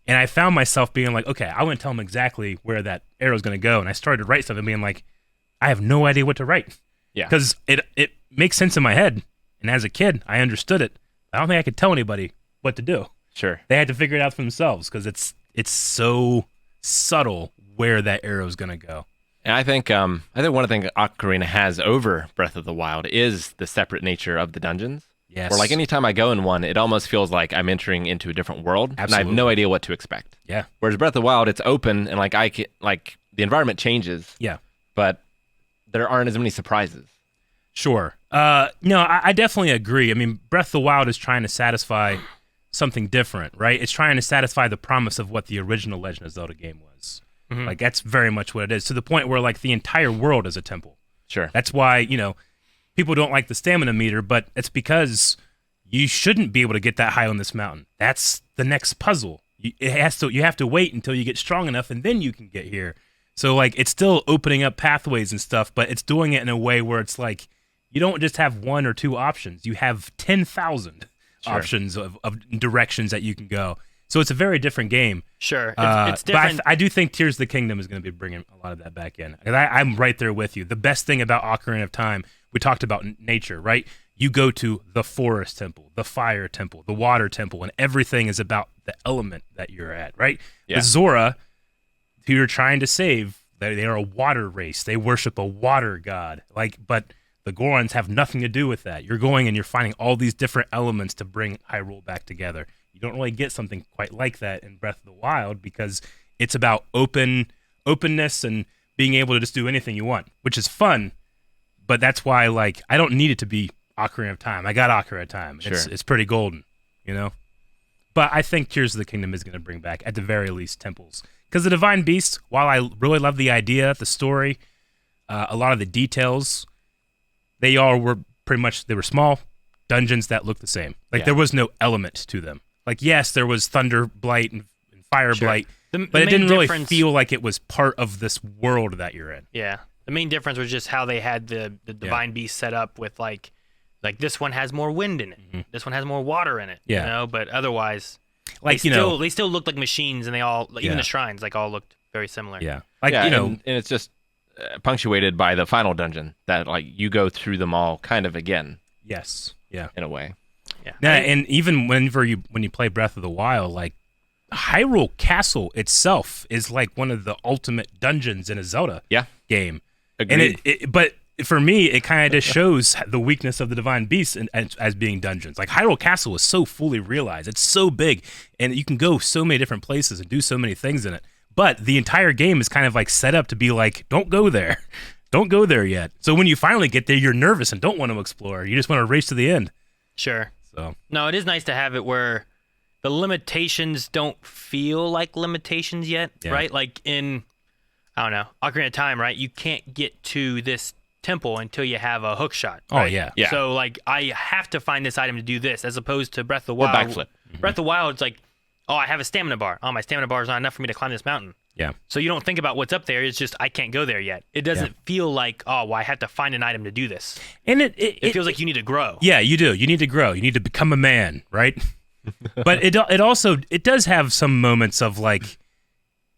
And I found myself being like, okay, I want to tell him exactly where that arrow is going to go. And I started to write stuff and being like, I have no idea what to write. Yeah. Because it makes sense in my head. And as a kid, I understood it. I don't think I could tell anybody what to do. Sure. They had to figure it out for themselves because it's so subtle where that arrow is going to go. And I think one of the things Ocarina has over Breath of the Wild is the separate nature of the dungeons. Yes. Where like anytime I go in one, it almost feels like I'm entering into a different world, Absolutely. and I have no idea what to expect. Yeah. Whereas Breath of the Wild, it's open and like the environment changes. Yeah. But there aren't as many surprises. Sure. No, I definitely agree. I mean, Breath of the Wild is trying to satisfy something different, right? It's trying to satisfy the promise of what the original Legend of Zelda game was. Mm-hmm. Like that's very much what it is, to the point where like the entire world is a temple. Sure. That's why, people don't like the stamina meter, but it's because you shouldn't be able to get that high on this mountain. That's the next puzzle. You have to wait until you get strong enough, and then you can get here. So like it's still opening up pathways and stuff, but it's doing it in a way where it's like you don't just have one or two options. You have 10,000 options of directions that you can go. So it's a very different game. Sure, it's different. But I do think Tears of the Kingdom is going to be bringing a lot of that back in. And I'm right there with you. The best thing about Ocarina of Time, we talked about nature, right? You go to the forest temple, the fire temple, the water temple, and everything is about the element that you're at, right? Yeah. The Zora, who you're trying to save, they are a water race. They worship a water god. But the Gorons have nothing to do with that. You're going and you're finding all these different elements to bring Hyrule back together. You don't really get something quite like that in Breath of the Wild because it's about openness and being able to just do anything you want, which is fun. But that's why, I don't need it to be Ocarina of Time. I got Ocarina of Time. Sure. It's pretty golden, But I think Tears of the Kingdom is going to bring back, at the very least, temples. Because the Divine Beast, while I really love the idea, the story, a lot of the details, they were small dungeons that looked the same. There was no element to them. Yes, there was Thunder Blight and Fire Blight, but it didn't really feel like it was part of this world that you're in. Yeah. The main difference was just how they had the Divine Beast set up with like this one has more wind in it. Mm-hmm. This one has more water in it. Yeah. But otherwise, they still looked like machines, and they all even the shrines all looked very similar. Yeah. And it's just punctuated by the final dungeon that you go through them all kind of again. Yes. Yeah. In a way. Yeah. And even when you play Breath of the Wild, Hyrule Castle itself is one of the ultimate dungeons in a Zelda game. Agreed. And but for me, it kind of just shows the weakness of the Divine Beast as being dungeons. Hyrule Castle is so fully realized. It's so big, and you can go so many different places and do so many things in it. But the entire game is kind of set up to be don't go there. Don't go there yet. So when you finally get there, you're nervous and don't want to explore. You just want to race to the end. Sure. So no, it is nice to have it where the limitations don't feel like limitations yet, right? In, I don't know, Ocarina of Time, right? You can't get to this temple until you have a hook shot. Right? Oh, yeah. So, I have to find this item to do this, as opposed to Breath of the Wild. Or backflip. Breath of the Wild, it's oh, I have a stamina bar. Oh, my stamina bar is not enough for me to climb this mountain. Yeah. So you don't think about what's up there. It's just, I can't go there yet. It doesn't feel like, oh, well, I have to find an item to do this. And it feels like you need to grow. Yeah, you do. You need to grow. You need to become a man, right? But it does have some moments of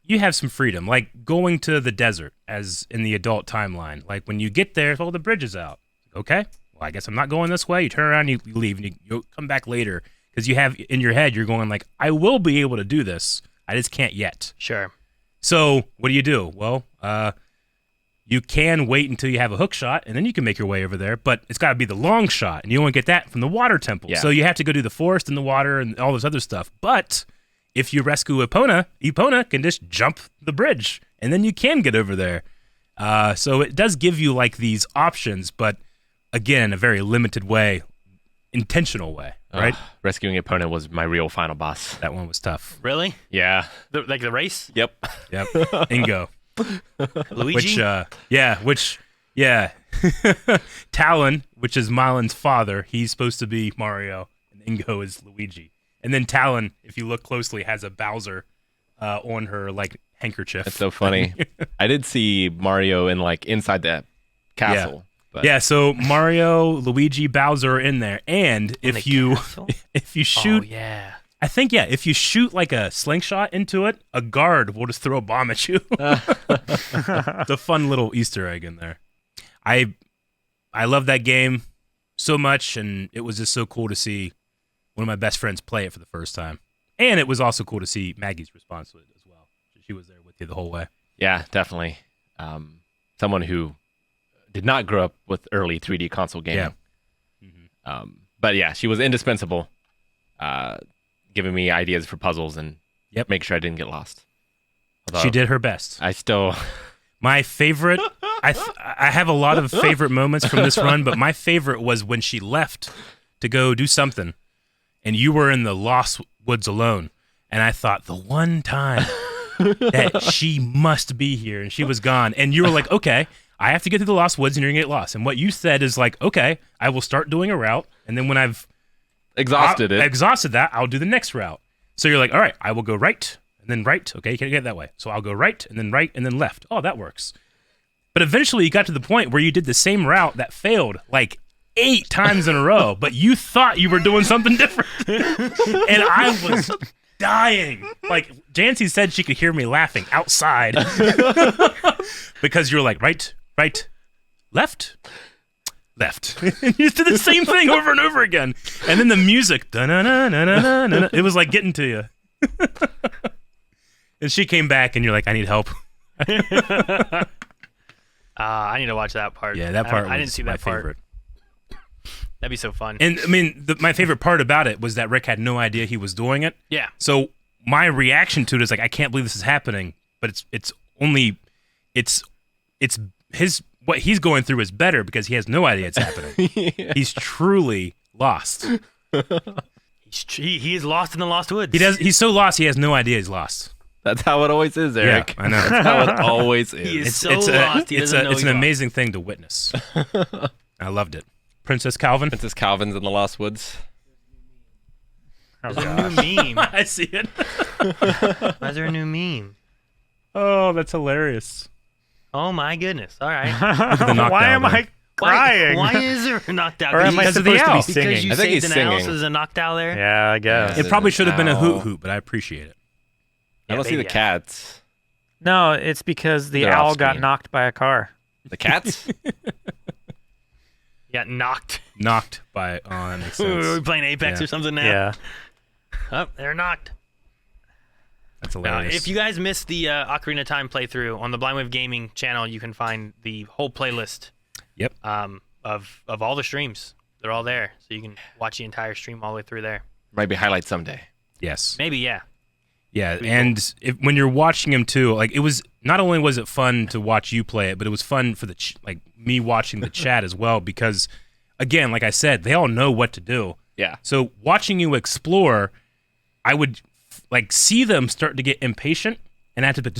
you have some freedom, going to the desert as in the adult timeline. When you get there, the bridge is out. Okay, well, I guess I'm not going this way. You turn around, you leave, and you come back later because you have in your head, you're going I will be able to do this. I just can't yet. Sure. So what do? Well, you can wait until you have a hook shot, and then you can make your way over there, but it's got to be the long shot, and you only get that from the water temple. Yeah. So you have to go do the forest and the water and all this other stuff. But if you rescue Epona can just jump the bridge, and then you can get over there. So it does give you these options, but again, in a very limited way. intentional way, right? Rescuing opponent was my real final boss. That one was tough. Really? Yeah. Like the race? Yep. Yep. Ingo. Luigi? Yeah. Talon, which is Milan's father, he's supposed to be Mario, and Ingo is Luigi. And then Talon, if you look closely, has a Bowser on her like handkerchief. That's so funny. I did see Mario in like inside that castle. But Yeah, so Mario, Luigi, Bowser are in there, and In if the you castle? if you shoot, Oh, yeah. I think if you shoot like a slingshot into it, a guard will just throw a bomb at you. It's a fun little Easter egg in there. I love that game so much, and it was just so cool to see one of my best friends play it for the first time, and it was also cool to see Maggie's response to it as well. She was there with you the whole way. yeah, definitely. Someone who did not grow up with early 3D console gaming. Yeah. But yeah, she was indispensable, giving me ideas for puzzles and make sure I didn't get lost. Although She did her best. I still My favorite, I have a lot of favorite moments from this run, but my favorite was when she left to go do something, and you were in the Lost Woods alone, and I thought the one time that she must be here, and she was gone, and you were like, okay, I have to get to the Lost Woods, and you're gonna get lost. And what you said is like, okay, I will start doing a route, and then when I've exhausted that, I'll do the next route. So you're like, all right, I will go right, and then right. Okay, you can't get that way. So I'll go right, and then left. Oh, that works. But eventually you got to the point where you did the same route that failed like 8 times in a row, but you thought you were doing something different. And I was dying. Like, Jancy said she could hear me laughing outside because you were like, right, left. And you did the same thing over and over again. And then the music, da-na-na-na-na-na-na, it was like getting to you. And she came back and you're like, I need help. I need to watch that part. Yeah, that part I didn't see my that part. favorite. That'd be so fun. And I mean, my favorite part about it was that Rick had no idea he was doing it. Yeah. So my reaction to it is like, I can't believe this is happening. But it's his what he's going through is better because he has no idea it's happening. Yeah. He's truly lost. He is lost in the Lost Woods. He's so lost he has no idea he's lost. That's how it always is, Eric. Yeah, I know. That's how it always is. He is so lost. He doesn't know it's he's an lost. amazing thing to witness. I loved it. Princess Calvin. Princess Calvin's in the Lost Woods. There's a new meme. I see it. Why is there a new meme? Oh, that's hilarious. Oh my goodness! All right. Why am I crying? Why is there a knocked out? Or am I Because of the supposed to owl. be Because singing? you I think saved he's an owl, singing. so there's a knocked out there. Yeah, I guess. It probably should have been a Ow. hoot hoot, but I appreciate it. I don't see the baby cats. No, it's because the They're owl off got screen. knocked by a car. The cats? Yeah, knocked. Knocked by that makes Are we sense. playing Apex Yeah. or something now? Yeah. Oh, they're knocked. That's Now, hilarious. if you guys missed the Ocarina of Time playthrough on the Blind Wave Gaming channel, you can find the whole playlist. Yep. Of all the streams, they're all there, so you can watch the entire stream all the way through there. Might be highlight someday. Yes. Maybe, yeah. Yeah, Pretty and when you're watching him too, like it was not only was it fun to watch you play it, but it was fun for me watching the chat as well because, again, like I said, they all know what to do. Yeah. So watching you explore, I would like see them start to get impatient, and I had to be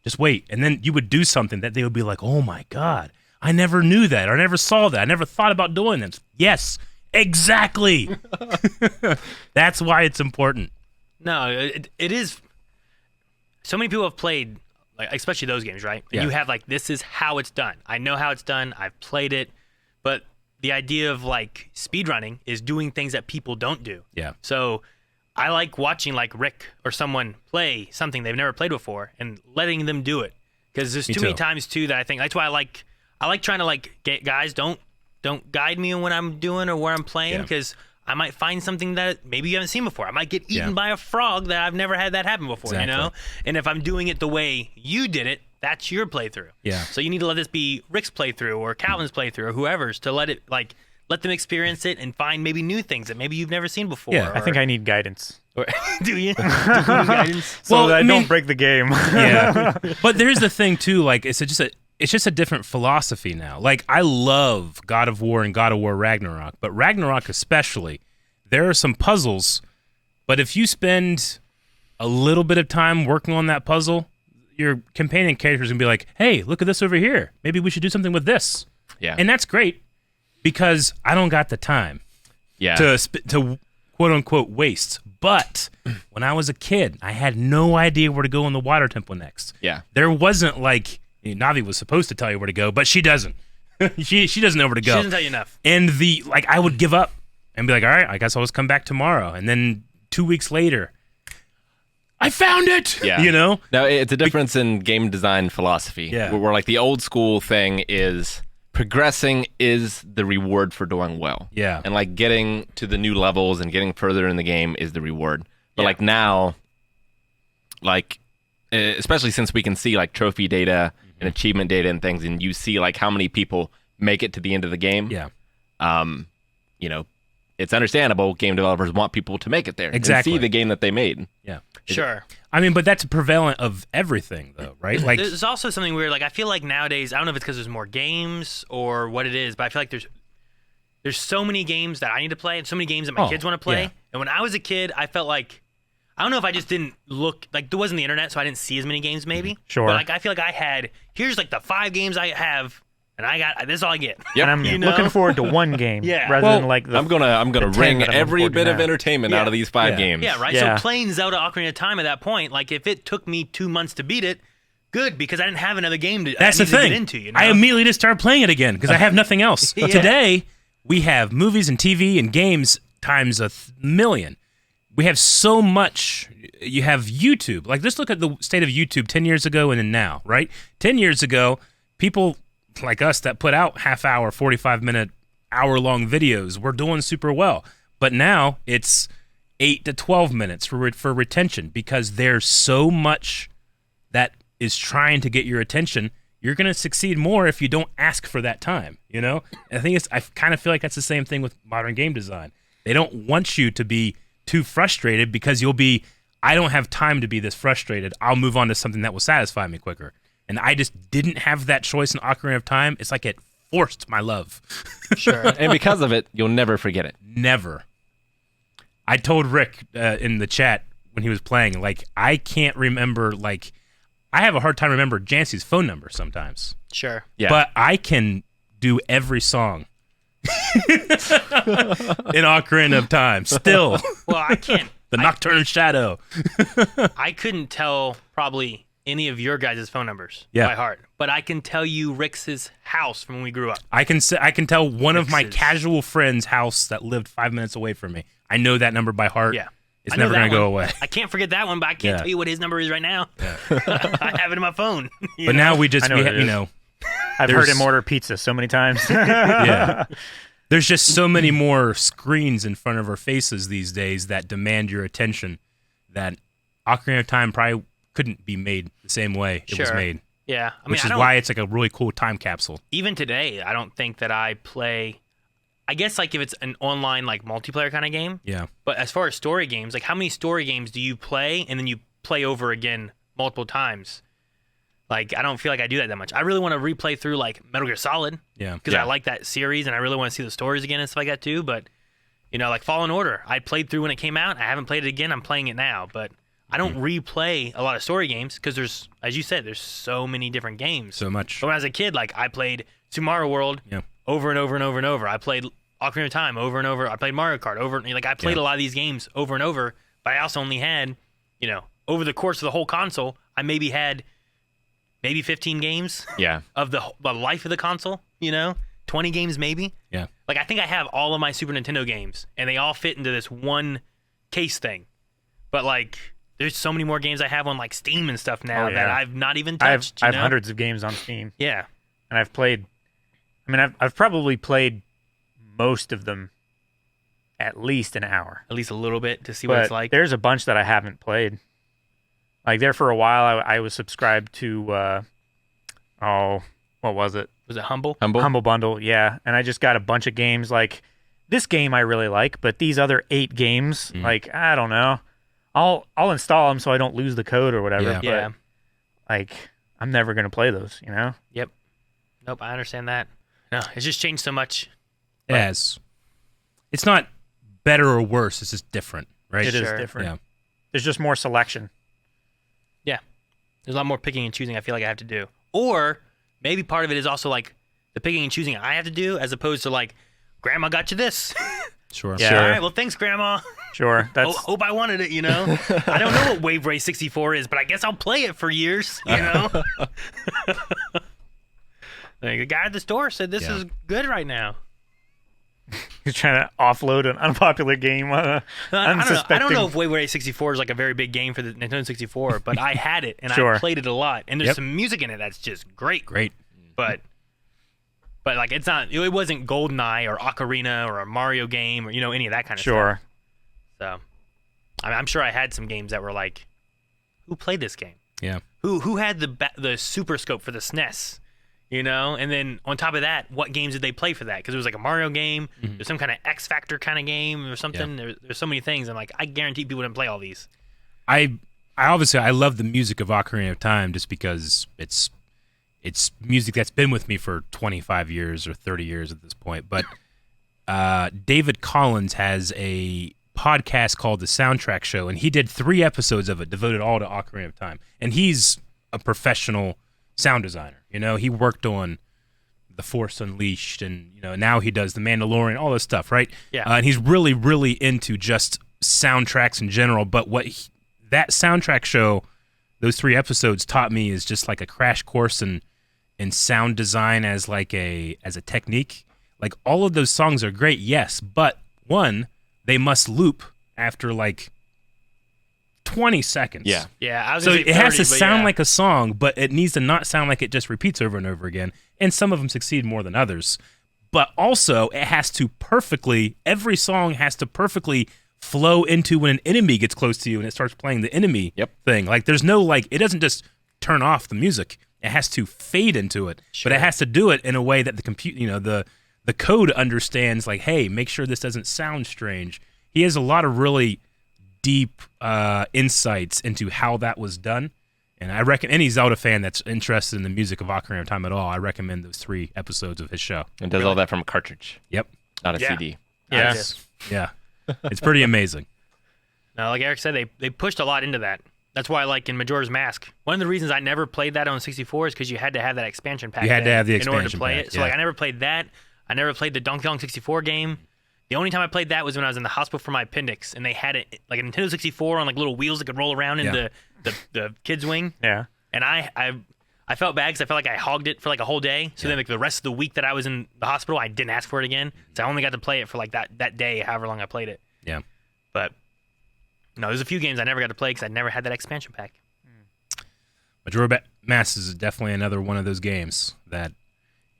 just wait, and then you would do something that they would be like, "Oh my god, I never knew that, or I never saw that, I never thought about doing this." Yes, exactly. That's why it's important. No, it is. So many people have played, like especially those games, right? And Yeah. you have like, this is how it's done. I know how it's done. I've played it, but the idea of like speedrunning is doing things that people don't do. Yeah. So I like watching like Rick or someone play something they've never played before and letting them do it because there's Me too many too. times too that I think that's why I like trying to like get guys don't guide me in what I'm doing or where I'm playing Yeah. because I might find something that maybe you haven't seen before. I might get eaten Yeah. by a frog that I've never had that happen before, you know? Exactly. And if I'm doing it the way you did it, that's your playthrough. Yeah. So you need to let this be Rick's playthrough or Calvin's playthrough or whoever's to let them experience it and find maybe new things that maybe you've never seen before. Yeah, I think I need guidance. do you? Do you need guidance? So Well, that I I mean- don't break the game. Yeah. But there's the thing too, like it's just it's just a different philosophy now. Like, I love God of War and God of War Ragnarok, but Ragnarok especially, there are some puzzles, but if you spend a little bit of time working on that puzzle, your companion character is going to be like, hey, look at this over here. Maybe we should do something with this. Yeah. And that's great because I don't got the time to quote-unquote waste. But when I was a kid, I had no idea where to go in the water temple next. Yeah. There wasn't like, Navi was supposed to tell you where to go, but she doesn't. she doesn't know where to go. She doesn't tell you enough. And I would give up and be like, all right, I guess I'll just come back tomorrow. And then 2 weeks later, I found it. Yeah. You know? Now, it's a difference in game design philosophy. Yeah. Where like the old school thing is progressing is the reward for doing well. Yeah. And like getting to the new levels and getting further in the game is the reward. But like now, like, especially since we can see like trophy data and achievement data and things, and you see like how many people make it to the end of the game. Yeah. You know, it's understandable. Game developers want people to make it there Exactly. and see the game that they made. Yeah. Sure. I mean, but that's prevalent of everything, though, right? Like, There's also something weird. Like, I feel like nowadays, I don't know if it's because there's more games or what it is, but I feel like there's so many games that I need to play and so many games that my kids want to play. yeah. And when I was a kid, I felt like, I don't know if I just didn't look, like, there wasn't the internet, so I didn't see as many games, maybe. Sure. But, like, I feel like I had, here's, like, the 5 games I have, and this is all I get. Yep. And I'm You know? looking forward to one game Yeah. rather Well, than like the. I'm gonna the 10 wring that I'm every looking bit of at. entertainment out of these 5 games. Yeah, right? Yeah. So playing Zelda Ocarina of Time at that point, like, if it took me 2 months to beat it, good, because I didn't have another game that's I the needed to thing. get into, you know? I immediately just started playing it again because I have nothing else. Yeah. Today, we have movies and TV and games times a million. We have so much. You have YouTube. Like, just look at the state of YouTube 10 years ago and then now, right? 10 years ago, people like us that put out half-hour, 45-minute, hour-long videos were doing super well. But now it's 8 to 12 minutes for retention because there's so much that is trying to get your attention. You're going to succeed more if you don't ask for that time, you know? And I kind of feel like that's the same thing with modern game design. They don't want you to be too frustrated because you'll be, I don't have time to be this frustrated. I'll move on to something that will satisfy me quicker. And I just didn't have that choice in Ocarina of Time. It's like it forced my love. Sure. And because of it, you'll never forget it. Never. I told Rick in the chat when he was playing, like, I can't remember, like, I have a hard time remembering Jancy's phone number sometimes. Sure. Yeah. But I can do every song in Ocarina of Time. Still. Well, I can't. The Nocturne Shadow. I couldn't tell probably any of your guys' phone numbers by heart, but I can tell you Rick's house from when we grew up. I can tell one of my Rick's. casual friends' house that lived 5 minutes away from me. I know that number by heart. Yeah. It's I know never that going to go one. away. I can't forget that one, but I can't Yeah. tell you what his number is right now. I have it in my phone. But now we just, I know what it you is. know, I've there's- heard him order pizza so many times. yeah. There's just so many more screens in front of our faces these days that demand your attention that Ocarina of Time probably couldn't be made the same way it was Sure. made. Yeah. I mean, Which I is don't, why it's like a really cool time capsule. even today, I don't think that I play. I guess like if it's an online like multiplayer kind of game. Yeah. But as far as story games, like how many story games do you play and then you play over again multiple times? Like I don't feel like I do that much. I really want to replay through like Metal Gear Solid Yeah. because I like that series and I really want to see the stories again and stuff like that too. But you know, like Fallen Order, I played through when it came out. I haven't played it again. I'm playing it now, but I don't replay a lot of story games because there's, as you said, there's so many different games. So much. But when I was a kid, like I played Tomorrow World Yeah. over and over and over and over. I played Ocarina of Time over and over. I played Mario Kart over. Like I played a lot of these games over and over. But I also only had, you know, over the course of the whole console, I maybe had 15 games Yeah. of the life of the console. You know, 20 games maybe. Yeah. Like I think I have all of my Super Nintendo games, and they all fit into this one case thing. But like, there's so many more games I have on like Steam and stuff now Oh, yeah. that I've not even I have, touched. I have you know? hundreds of games on Steam, Yeah. and I've played. I mean, I've probably played most of them at least an hour. At least a little bit to see what But it's like. there's a bunch that I haven't played. Like there for a while, I was subscribed to. What was it? Was it Humble? Humble Bundle, yeah. And I just got a bunch of games. Like this game I really like, but these other 8 games, like I don't know. I'll install them so I don't lose the code or whatever. Yeah. But Yeah. like I'm never gonna play those. You know. Yep. Nope, I understand that. No, it's just changed so much. As it's not better or worse, it's just different, right? It is Sure. different. Yeah. There's just more selection. Yeah. There's a lot more picking and choosing I feel like I have to do. Or maybe part of it is also like the picking and choosing I have to do as opposed to like, Grandma got you this. Sure. Yeah. All right, well, thanks, Grandma. Sure. That's Hope I wanted it, you know? I don't know what Wave Race 64 is, but I guess I'll play it for years, you know? Like, the guy at the store said this is good right now. he's trying to offload an unpopular game on a unsuspecting. I don't know if Wave Race 64 is like a very big game for the Nintendo 64, but I had it and Sure. I played it a lot. And there's Yep. some music in it that's just great. Great. But like it's not. It wasn't GoldenEye or Ocarina or a Mario game or any of that kind of Sure. stuff. So I'm sure I had some games that were like, who played this game? Yeah. Who had the Super Scope for the SNES? And then on top of that, what games did they play for that? Because it was like a Mario game, there's some kind of X Factor kind of game or something. There's so many things, and like I guarantee people didn't play all these. I obviously I love the music of Ocarina of Time just because it's music that's been with me for 25 years or 30 years at this point. But David Collins has a podcast called The Soundtrack Show, and he did 3 episodes of it devoted all to Ocarina of Time. And he's a professional sound designer. He worked on The Force Unleashed, and now he does The Mandalorian, all this stuff, right? Yeah. And he's really, really into just soundtracks in general. But that soundtrack show, those 3 episodes taught me is just like a crash course in sound design as a technique. Like all of those songs are great, yes, but one, they must loop after like 20 seconds. Yeah. Yeah, I was So gonna say it has 30, to but sound yeah. like a song, but it needs to not sound like it just repeats over and over again. And some of them succeed more than others. But also, it has to every song has to perfectly flow into when an enemy gets close to you and it starts playing the enemy thing. Like there's no it doesn't just turn off the music. It has to fade into it. Sure. But it has to do it in a way that the code understands, like, hey, make sure this doesn't sound strange. He has a lot of really deep insights into how that was done. And I reckon any Zelda fan that's interested in the music of Ocarina of Time at all, I recommend those 3 episodes of his show. And does all that from a cartridge, Yep. not a Yeah. CD. Yes. Yeah. It's pretty amazing. No, like Eric said, they pushed a lot into that. That's why, like in Majora's Mask, one of the reasons I never played that on 64 is because you had to have that expansion pack. You had to have the in order to expansion play pack, it. So yeah. like I never played that. I never played the Donkey Kong 64 game. The only time I played that was when I was in the hospital for my appendix, and they had it like a Nintendo 64 on like little wheels that could roll around in the kid's wing. Yeah. And I felt bad because I felt like I hogged it for like a whole day. So then like the rest of the week that I was in the hospital, I didn't ask for it again. So I only got to play it for like that day, however long I played it. Yeah. But no, there's a few games I never got to play because I never had that expansion pack. Majora Mask is definitely another one of those games that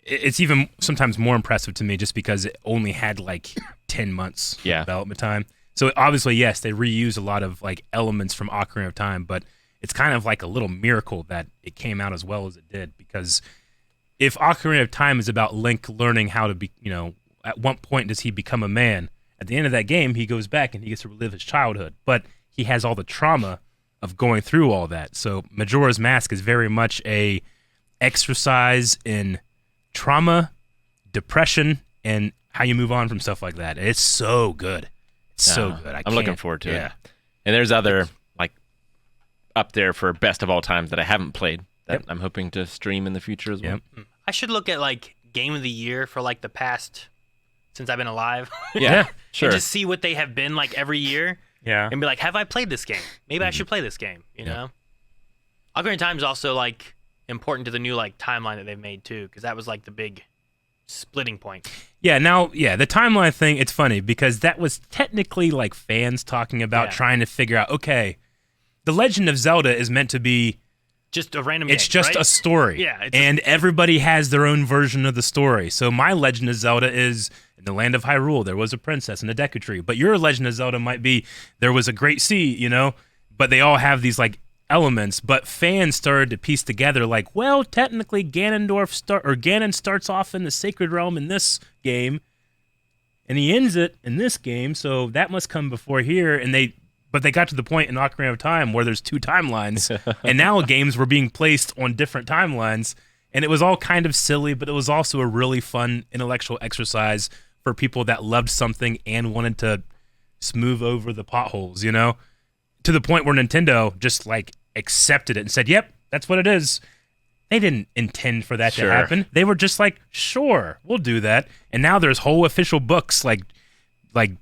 it's even sometimes more impressive to me just because it only had like 10 months of development time. So obviously, yes, they reuse a lot of like elements from Ocarina of Time, but it's kind of like a little miracle that it came out as well as it did, because if Ocarina of Time is about Link learning how to be, at what point does he become a man? At the end of that game, he goes back and he gets to relive his childhood, but he has all the trauma of going through all that. So Majora's Mask is very much a exercise in trauma, depression, and how you move on from stuff like that. It's so good. It's so good. I'm looking forward to it. And there's other like up there for best of all times that I haven't played that I'm hoping to stream in the future as well. Yep. I should look at like game of the year for like the past since I've been alive. Yeah, sure. And just see what they have been like every year. Yeah. And be like, have I played this game? Maybe I should play this game, you know? Ocarina of Time is also like important to the new like timeline that they've made too, because that was like the big splitting point. Yeah, the timeline thing, it's funny because that was technically like fans talking about trying to figure out, okay, The Legend of Zelda is meant to be just a random it's game, just right? a story. Yeah. And everybody has their own version of the story. So my Legend of Zelda is in the land of Hyrule, there was a princess and a Deku Tree. But your Legend of Zelda might be there was a great sea, But they all have these like elements. But fans started to piece together like, well, technically Ganon starts off in the Sacred Realm in this game, and he ends it in this game. So that must come before here. But they got to the point in Ocarina of Time where there's 2 timelines, and now games were being placed on different timelines, And it was all kind of silly, but it was also a really fun intellectual exercise for people that loved something and wanted to smooth over the potholes, you know? To the point where Nintendo just like accepted it and said, yep, that's what it is. They didn't intend for that to happen. They were just like, sure, we'll do that. And now there's whole official books like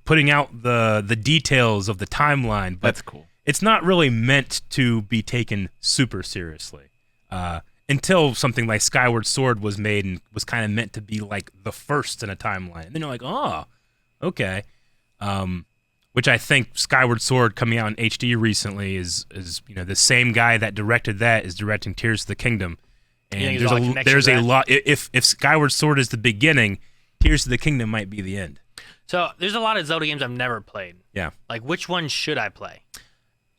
putting out the details of the timeline. But That's cool. It's not really meant to be taken super seriously. Until something like Skyward Sword was made and was kind of meant to be like the first in a timeline. And then you're like, oh, okay. Which I think Skyward Sword coming out in HD recently is the same guy that directed that is directing Tears of the Kingdom. And there's a lot. If Skyward Sword is the beginning, Tears of the Kingdom might be the end. So there's a lot of Zelda games I've never played. Yeah. Like, which one should I play?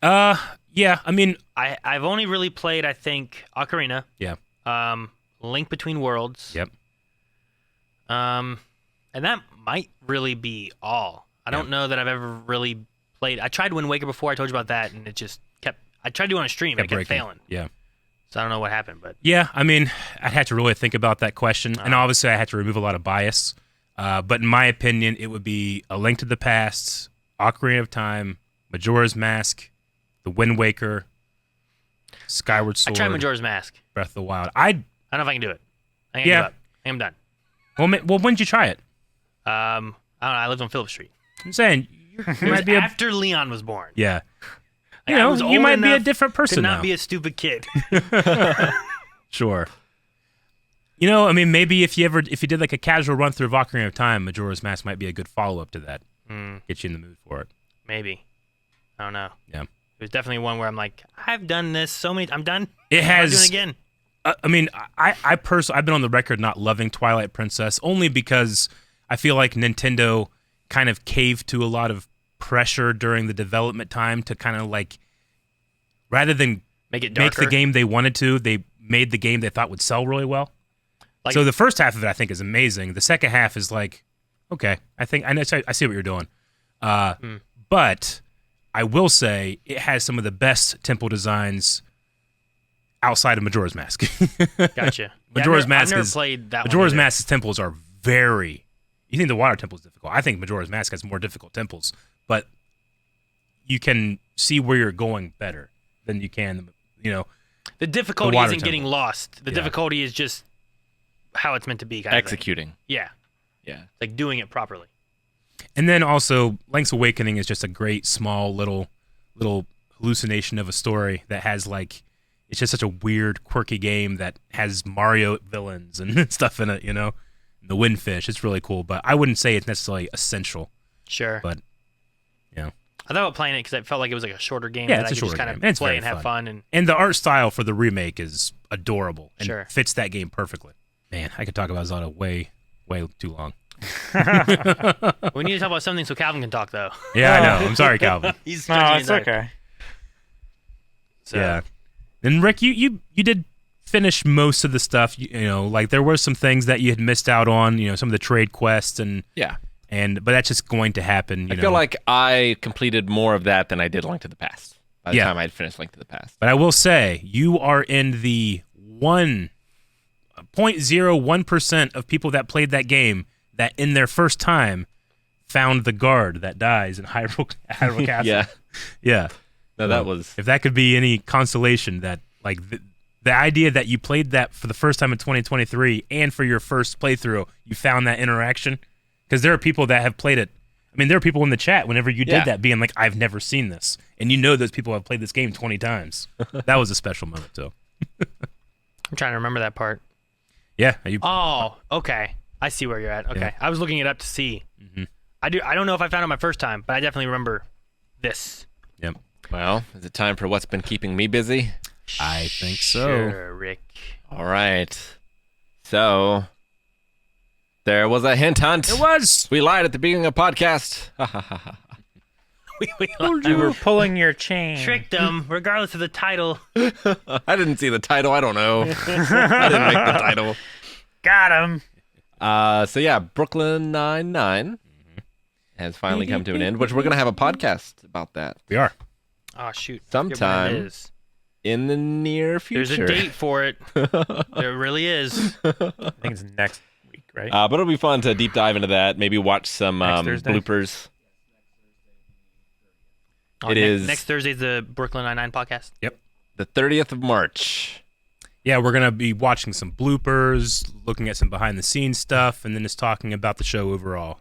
Yeah. I mean, I've only really played, I think, Ocarina. Yeah. Link Between Worlds. Yep. And that might really be all. I don't know that I've ever really played. I tried Wind Waker before. I told you about that, and it just kept. I tried to do it on a stream. It kept failing. Yeah. So I don't know what happened, but yeah. I mean, I had to really think about that question, and obviously I had to remove a lot of bias. But in my opinion, it would be A Link to the Past, Ocarina of Time, Majora's Mask, The Wind Waker, Skyward Sword. I tried Majora's Mask. Breath of the Wild. I don't know if I can do it. I can give up. I'm done. Well, when did you try it? I don't know. I lived on Phillip Street. I'm saying you might be after Leon was born. Yeah. Like, you might be a different person to not now. be a stupid kid. Sure. I mean, maybe if you did like a casual run through of Ocarina of Time, Majora's Mask might be a good follow up to that. Get you in the mood for it. Maybe. I don't know. Yeah. It was definitely one where I'm like, I've done this so many. I'm done. It has. I'm doing it again. I mean, I personally, I've been on the record not loving Twilight Princess only because I feel like Nintendo kind of caved to a lot of pressure during the development time to kind of like, rather than make the game they wanted to, they made the game they thought would sell really well. Like, so the first half of it, I think, is amazing. The second half is like, okay, I see what you're doing. But I will say it has some of the best temple designs outside of Majora's Mask. Gotcha. Majora's I've never played that Majora's one Mask's temples are very. You think the water temple is difficult? I think Majora's Mask has more difficult temples, but you can see where you're going better than you can. The difficulty isn't getting lost. The difficulty is just how it's meant to be. Executing. Yeah. Like doing it properly. And then also, Link's Awakening is just a great small little hallucination of a story that has like. It's just such a weird, quirky game that has Mario villains and stuff in it, The Windfish. It's really cool, but I wouldn't say it's necessarily essential. Sure. But, I thought about playing it because I felt like it was like a shorter game. Yeah, that it's I a could shorter just game. It's play very and have fun. And the art style for the remake is adorable and Sure. fits that game perfectly. Man, I could talk about Zelda way, way too long. We need to talk about something so Calvin can talk, though. Yeah, I know. I'm sorry, Calvin. He's No, it's okay. So. Yeah. And Rick, you did finish most of the stuff. Like there were some things that you had missed out on. Some of the trade quests and but that's just going to happen. I feel like I completed more of that than I did Link to the Past by the time I'd finished Link to the Past. But I will say you are in the 1.01% of people that played that game that in their first time found the guard that dies in Hyrule Castle. Yeah. No, that was... If that could be any consolation, that like the idea that you played that for the first time in 2023 and for your first playthrough, you found that interaction. Because there are people that have played it. I mean, there are people in the chat whenever you did that being like, I've never seen this. And those people have played this game 20 times. That was a special moment, too. I'm trying to remember that part. Yeah. Oh, okay. I see where you're at. Okay. Yeah. I was looking it up to see. Mm-hmm. I don't know if I found it my first time, but I definitely remember this. Yep. Well, is it time for what's been keeping me busy? I think so. Sure, Rick. All right. So, there was a hint hunt. It was. We lied at the beginning of the podcast. We You were pulling your chain. tricked them, regardless of the title. I didn't see the title. I don't know. I didn't make the title. Got him. So yeah, Brooklyn Nine-Nine has finally come to an end, which we're going to have a podcast about that. We are. Oh, shoot. Sometime Forget when it is. in the near future. There's a date for it. There really is. I think it's next week, right? But it'll be fun to deep dive into that. Maybe watch some Thursday? bloopers. Oh, It is next Thursday's the Brooklyn Nine-Nine podcast. Yep. the 30th of March. Yeah, we're gonna be watching some bloopers, looking at some behind-the-scenes stuff, and then just talking about the show overall.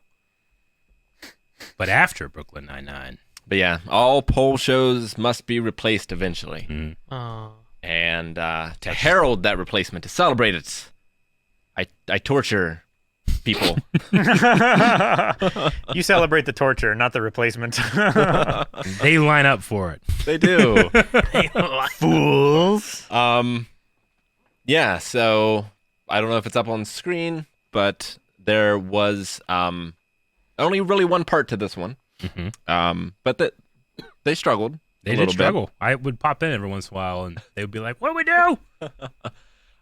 But after Brooklyn Nine-Nine. But yeah, all poll shows must be replaced eventually. Mm. Oh. And to herald that replacement, to celebrate it, I torture people. You celebrate the torture, not the replacement. They line up for it. They do. Fools. Yeah, so I don't know if it's up on screen, but there was only really one part to this one. Mm-hmm. But they struggled. They a did little struggle. I would pop in every once in a while, and they would be like, "What do we do?"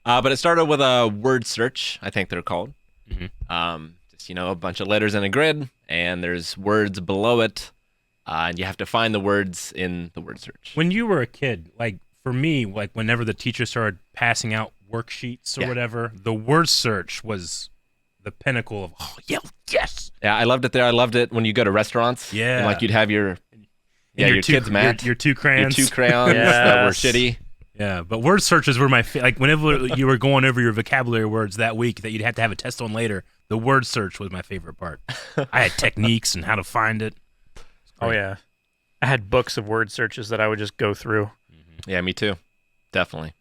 But it started with a word search, I think they're called. Mm-hmm. Just, a bunch of letters in a grid, and there's words below it, and you have to find the words in the word search. When you were a kid, like for me, like whenever the teacher started passing out worksheets or Yeah. whatever, the word search was the pinnacle of, oh, yeah, yes. Yeah, I loved it there. I loved it when you go to restaurants. Yeah. And, you'd have your And kids' mat. Your two Your crayons. 2 crayons that were Yes. shitty. Yeah, but word searches were my like whenever you were going over your vocabulary words that week that you'd have to have a test on later, the word search was my favorite part. I had techniques and how to find it. Oh, yeah. I had books of word searches that I would just go through. Yeah, me too. Definitely.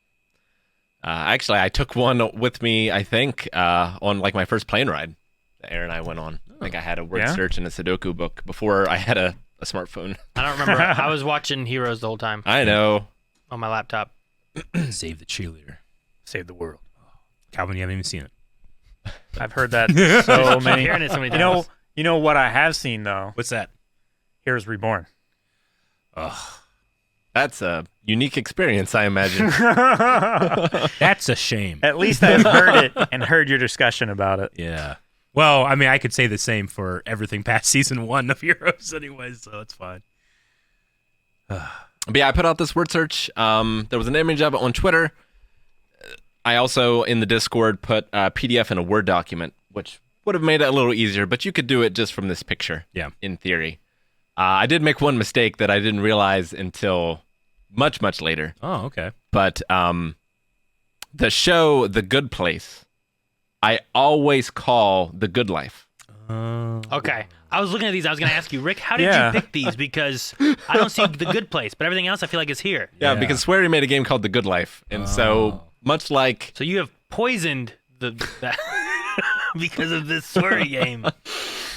Actually, I took one with me, I think, on my first plane ride that Aaron and I went on. I think I had a word Yeah? search and a Sudoku book before I had a smartphone. I don't remember. I was watching Heroes the whole time I know. on my laptop. Save the cheerleader. Save the world. Calvin, you haven't even seen it. I've heard that so many. Hearing it so many You know, times. you know what I have seen, though? What's that? Heroes Reborn. That's a unique experience, I imagine. That's a shame. At least I've heard it and heard your discussion about it. Yeah. Well, I mean, I could say the same for everything past season 1 of Heroes anyway, so it's fine. But yeah, I put out this word search. There was an image of it on Twitter. I also, in the Discord, put a PDF in a Word document, which would have made it a little easier, but you could do it just from this picture, Yeah. in theory. I did make one mistake that I didn't realize until much, much later. Oh, okay. But the show The Good Place, I always call The Good Life. Okay. I was looking at these. I was going to ask you, Rick, how did Yeah. you pick these? Because I don't see The Good Place, but everything else I feel like is here. Yeah, Yeah. because Swery made a game called The Good Life. And so, much like... So you have poisoned that because of this sweary game.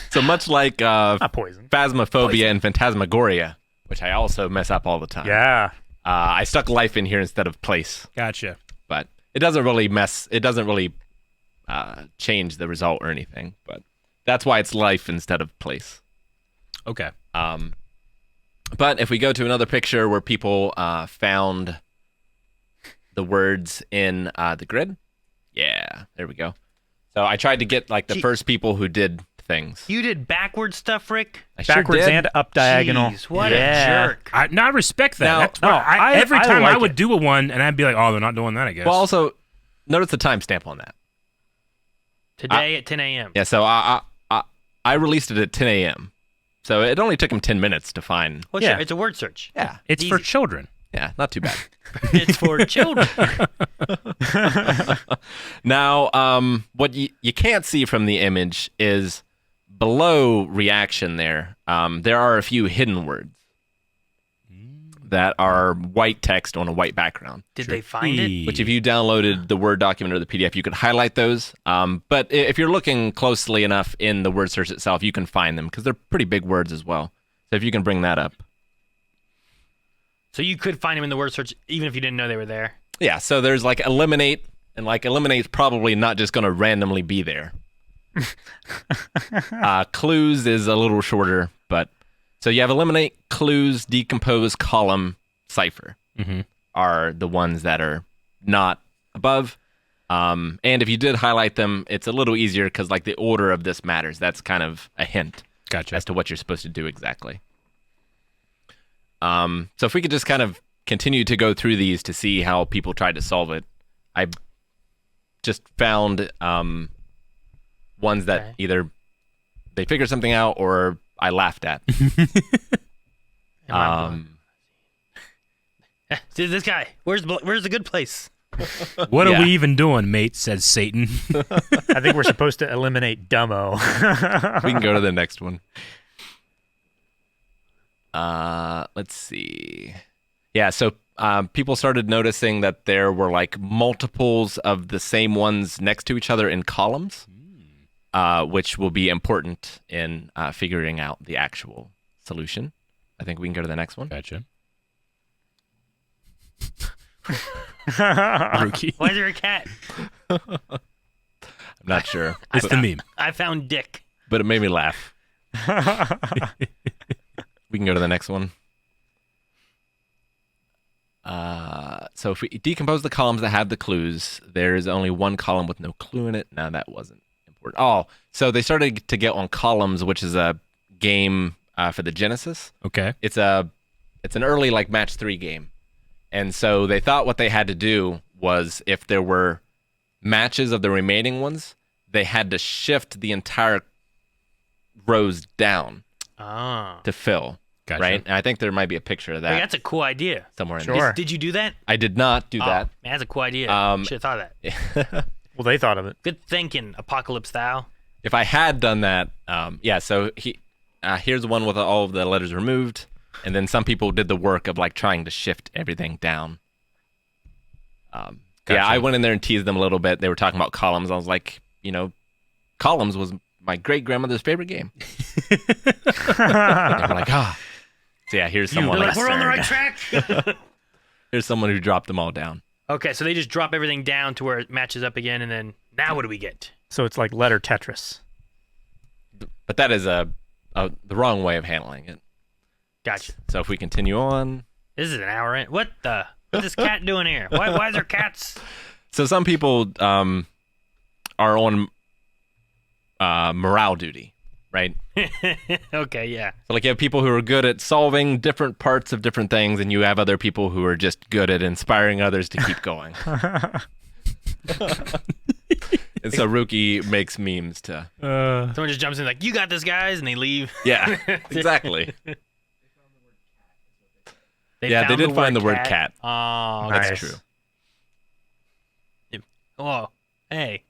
So much like Not poison. Phasmophobia and Phantasmagoria, which I also mess up all the time. Yeah. I stuck life in here instead of place, Gotcha. but it doesn't really change the result or anything. But that's why it's life instead of place. Okay. But if we go to another picture where people found the words in the grid, yeah, there we go. So I tried to get the Gee. first people who did things. You did backward stuff, Rick? I sure Backwards did. and up diagonal. Jeez, what Yeah. a jerk. I respect that. Now- That's why I every time like I would it. do a one, and I'd be like, oh, they're not doing that, I guess. Well, also notice the timestamp on that. Today at 10 a.m. Yeah, so I released it at 10 a.m. So it only took him 10 minutes to find. Well, Yeah. sure, it's a word search. Yeah, it's for easy. children. yeah, not too bad. It's for children. Now, what you can't see from the image is below reaction there. There are a few hidden words that are white text on a white background. Did they find it? Which, if you downloaded the Word document or the PDF, you could highlight those. But if you're looking closely enough in the word search itself, you can find them because they're pretty big words as well. So if you can bring that up. So you could find them in the word search even if you didn't know they were there. Yeah, so there's eliminate, and eliminate's probably not just going to randomly be there. Clues is a little shorter, but so you have eliminate, clues, decompose, column, cipher are the ones that are not above. And if you did highlight them, it's a little easier because the order of this matters. That's kind of a hint Gotcha. as to what you're supposed to do exactly. So if we could just kind of continued to go through these to see how people tried to solve it. I just found ones that either they figured something out or I laughed at. This guy, where's the good place? What are we even doing, mate? Said Satan. I think we're supposed to eliminate Dumbo. We can go to the next one. Let's see. Yeah, so people started noticing that there were like multiples of the same ones next to each other in columns, which will be important in figuring out the actual solution. I think we can go to the next one. Gotcha. Rookie. Why is there a cat? I'm not sure. It's the meme. I found Dick. But it made me laugh. We can go to the next one. So if we decompose the columns that have the clues, there is only one column with no clue in it. Now that wasn't important. Oh, so they started to get on Columns, which is a game for the Genesis. Okay. It's an early like match 3 game. And so they thought what they had to do was if there were matches of the remaining ones, they had to shift the entire rows down to fill. Gotcha. Right? And I think there might be a picture of that. Hey, that's a cool idea. Somewhere in Sure. there. Did you do that? I did not do that. Man, that's a cool idea. Should have thought of that. Well, they thought of it. Good thinking, Apocalypse Thou. If I had done that, so here's one with all of the letters removed. And then some people did the work of like trying to shift everything down. Gotcha. Yeah, I went in there and teased them a little bit. They were talking about columns. I was like, Columns was my great grandmother's favorite game. They were like, So yeah, here's someone. Like, we're on the right track. Here's someone who dropped them all down. Okay, so they just drop everything down to where it matches up again, and then now what do we get? So it's like letter Tetris. But that is the wrong way of handling it. Gotcha. So if we continue on. This is an hour in. What's this cat doing here? Why is there cats? So some people are on morale duty, right? Okay, yeah. So like you have people who are good at solving different parts of different things, and you have other people who are just good at inspiring others to keep going. And so Rookie makes memes to... Someone just jumps in like, you got this, guys, and they leave. Yeah, exactly. They did find the word cat. Oh, Nice. That's true. Oh, hey.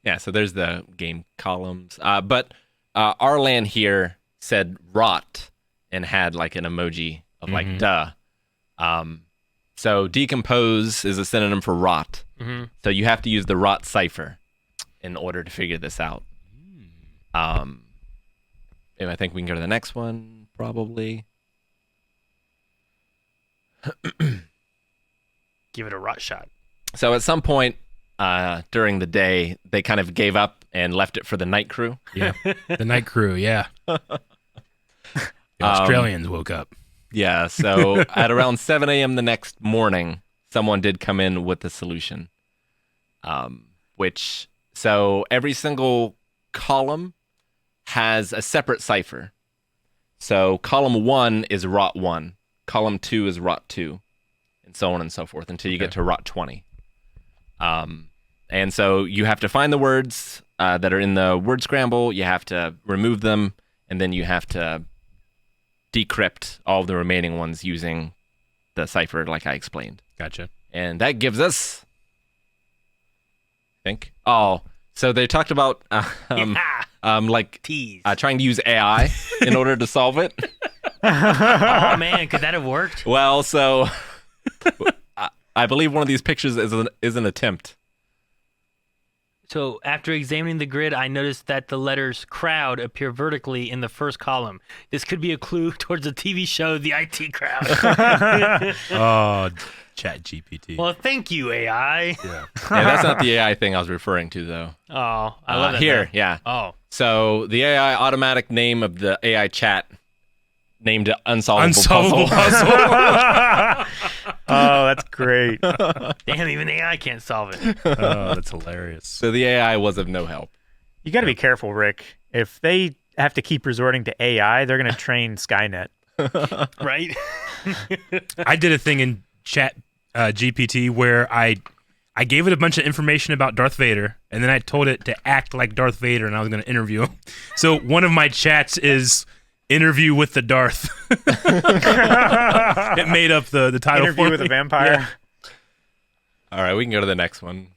Yeah, so there's the game columns. But Arlan here said rot and had like an emoji of like duh. So decompose is a synonym for rot. Mm-hmm. So you have to use the rot cipher in order to figure this out. And I think we can go to the next one, probably. Give it a rot shot. So at some point during the day, they kind of gave up and left it for the night crew. Yeah. The night crew, yeah. The Australians woke up. Yeah, so at around 7 a.m. the next morning, someone did come in with the solution. So every single column has a separate cipher. So column 1 is rot 1, column 2 is rot 2, and so on and so forth until you get to rot 20. And so you have to find the words that are in the word scramble, you have to remove them, and then you have to decrypt all of the remaining ones using the cipher like I explained. Gotcha. And that gives us, I think. Oh, so they talked about Tease. trying to use AI in order to solve it. Oh man, could that have worked? Well, so I believe one of these pictures is an attempt. So after examining the grid, I noticed that the letters crowd appear vertically in the first column. This could be a clue towards the TV show The IT Crowd. Oh, Chat GPT. Well, thank you, AI. Yeah. Yeah, that's not the AI thing I was referring to, though. Oh, I love that. Here, though. yeah. Oh. So the AI automatic name of the AI chat named it Unsolvable Puzzle. Puzzle. Oh, that's great. Damn, even AI can't solve it. Oh, that's hilarious. So the AI was of no help. You got to be careful, Rick. If they have to keep resorting to AI, they're going to train Skynet. Right? I did a thing in Chat GPT where I gave it a bunch of information about Darth Vader, and then I told it to act like Darth Vader, and I was going to interview him. So one of my chats is interview with the Darth. It made up the title Interview for with me. a vampire. All right, we can go to the next one.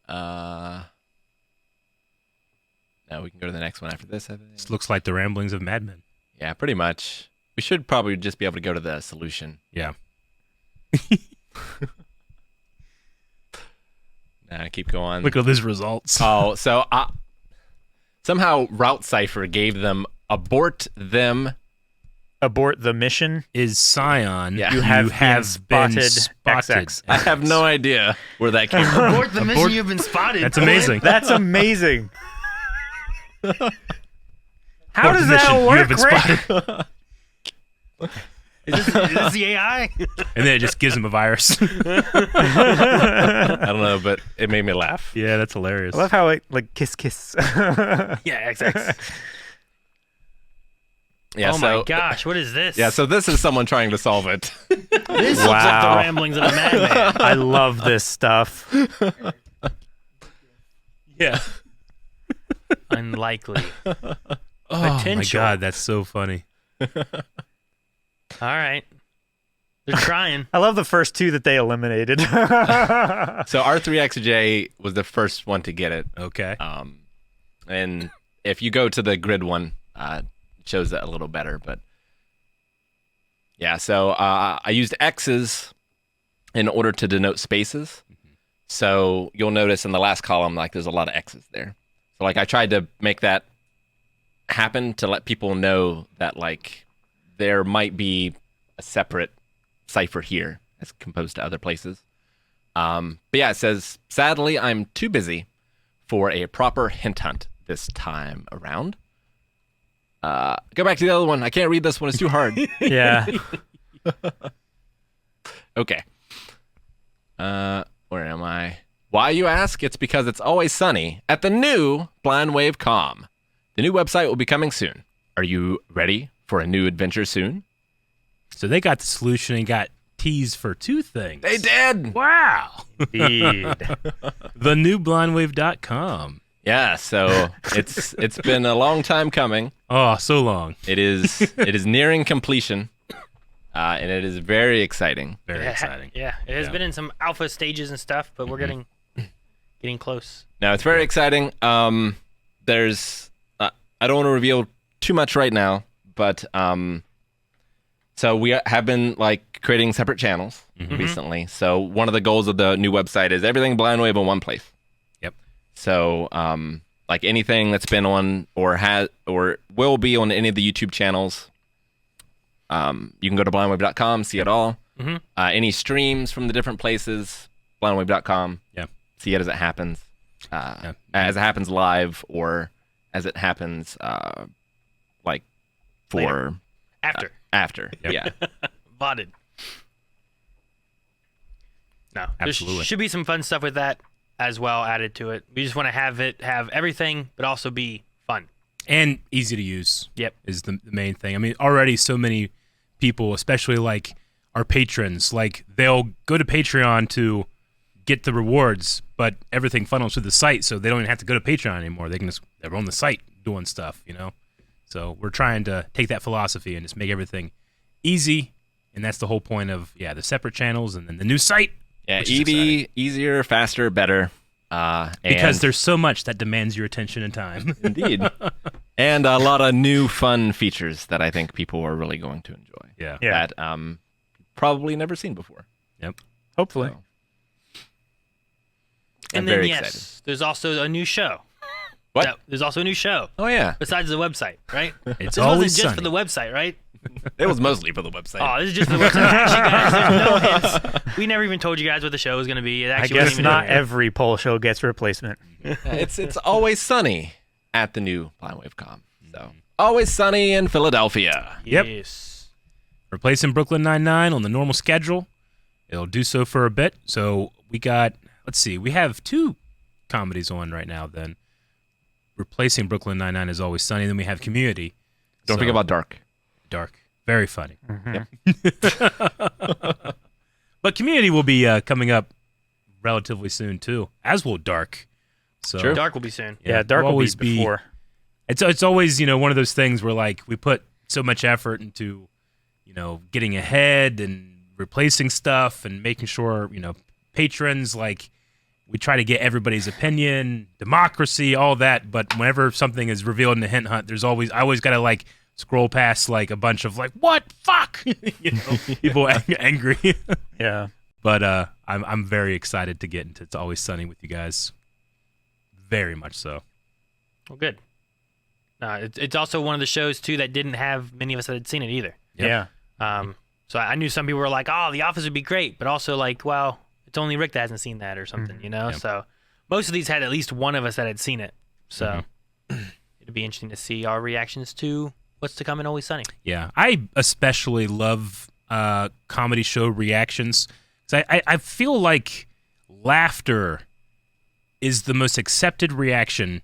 No, we can go to the next one after this, I think. This looks like the ramblings of madmen. Yeah, pretty much. We should probably just be able to go to the solution. Yeah. Nah, keep going. Look at these results. Oh, so somehow Route Cipher gave them abort them. Abort the mission. Is Scion. Yeah. You have been been spotted. spotted. I have no idea where that came from. Abort the mission, you've been spotted. That's amazing. That's amazing. How Abort does the mission, that you work, have been Rick? spotted. Is this the AI? And then it just gives him a virus. I don't know, but it made me laugh. Yeah, that's hilarious. I love how it like kiss. Yeah, XX. Yeah, Oh so, my gosh, what is this? Yeah, so this is someone trying to solve it. This looks like the Wow. ramblings of a madman. I love this stuff. Yeah. Unlikely. Oh my Potential. god, that's so funny. All right. They're trying. I love the first two that they eliminated. So R3XJ was the first one to get it. Okay. And if you go to the grid one, it shows that a little better. But yeah, so I used X's in order to denote spaces. So you'll notice in the last column, like there's a lot of X's there. So like I tried to make that happen to let people know that like there might be a separate cipher here as composed to other places. But yeah, it says, sadly, I'm too busy for a proper hint hunt this time around. Go back to the other one. I can't read this one. It's too hard. Yeah. Okay. Where am I? Why, you ask? It's because it's always sunny at the new BlindWave.com. The new website will be coming soon. Are you ready for a new adventure soon? So they got the solution and got teased for two things. They did. Wow. Indeed. The new blindwave.com. Yeah, so it's been a long time coming. Oh, so long. It is nearing completion, and it is very exciting. Very exciting. Yeah, it has Yeah. been in some alpha stages and stuff, but we're getting close. No, it's very exciting. There's I don't want to reveal too much right now, but so we have been like creating separate channels recently. So one of the goals of the new website is everything BlindWave in one place. Yep. So like anything that's been on or has or will be on any of the YouTube channels, you can go to blindwave.com, see it all. Any streams from the different places, blindwave.com. Yeah. See it as it happens, as it happens live or as it happens like for After. Yeah. Botted. No, there Absolutely. should be some fun stuff with that as well added to it. We just want to have everything, but also be fun. And easy to use. Yep. Is the main thing. I mean, already so many people, especially like our patrons, like they'll go to Patreon to get the rewards, but everything funnels through the site, so they don't even have to go to Patreon anymore. They're on the site doing stuff, you know? So we're trying to take that philosophy and just make everything easy, and that's the whole point of, the separate channels and then the new site. Yeah, which is exciting. easier, faster, better. Because there's so much that demands your attention and time. Indeed. And a lot of new fun features that I think people are really going to enjoy. Yeah. Yeah. That probably never seen before. Yep. Hopefully. So, And I'm then very yes, excited. there's also a new show. What? There's also a new show Oh yeah, besides the website, right? It's This always wasn't just sunny. for the website, right? it was mostly for the website. Oh, this is just for the website. Actually, guys, there's no hints. We never even told you guys what the show was going to be. It I actually guess wasn't even not in there. every poll show gets replacement. It's always sunny at the new BlindWave.com. So always sunny in Philadelphia. Yep. Yes. Replacing Brooklyn Nine-Nine on the normal schedule. It'll do so for a bit. So we got, we have two comedies on right now then. Replacing Brooklyn Nine-Nine is Always Sunny. Then we have Community. Don't So- forget about Dark. dark, very funny. Mhm. But Community will be coming up relatively soon too, as will Dark. So Sure. Dark will be soon. Yeah, Dark will always be before. It's always one of those things where like we put so much effort into getting ahead and replacing stuff and making sure patrons like we try to get everybody's opinion, democracy, all that. But whenever something is revealed in the hint hunt, I always gotta like scroll past like a bunch of like what fuck people angry. Yeah. But I'm very excited to get into It's Always Sunny with you guys. Very much so. Well, good. It's also one of the shows too that didn't have many of us that had seen it either. Yep. Yeah. So I knew some people were like, "Oh, The Office would be great," but also like, "Well, it's only Rick that hasn't seen that or something," Yep. So most of these had at least one of us that had seen it. So it'd be interesting to see our reactions to what's to come in Always Sunny. Yeah, I especially love comedy show reactions. 'Cause I feel like laughter is the most accepted reaction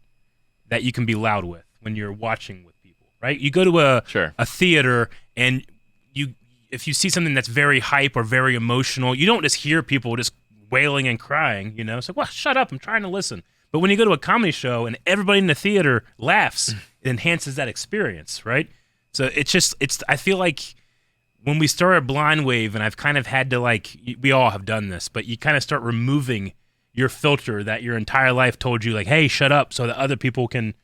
that you can be loud with when you're watching with people, right? You go to a theater and if you see something that's very hype or very emotional, you don't just hear people just wailing and crying, It's like, well, shut up, I'm trying to listen. But when you go to a comedy show and everybody in the theater laughs, it enhances that experience, right? So I feel like when we started Blind Wave, and I've kind of had to we all have done this, but you kind of start removing your filter that your entire life told you, like, hey, shut up, so that other people can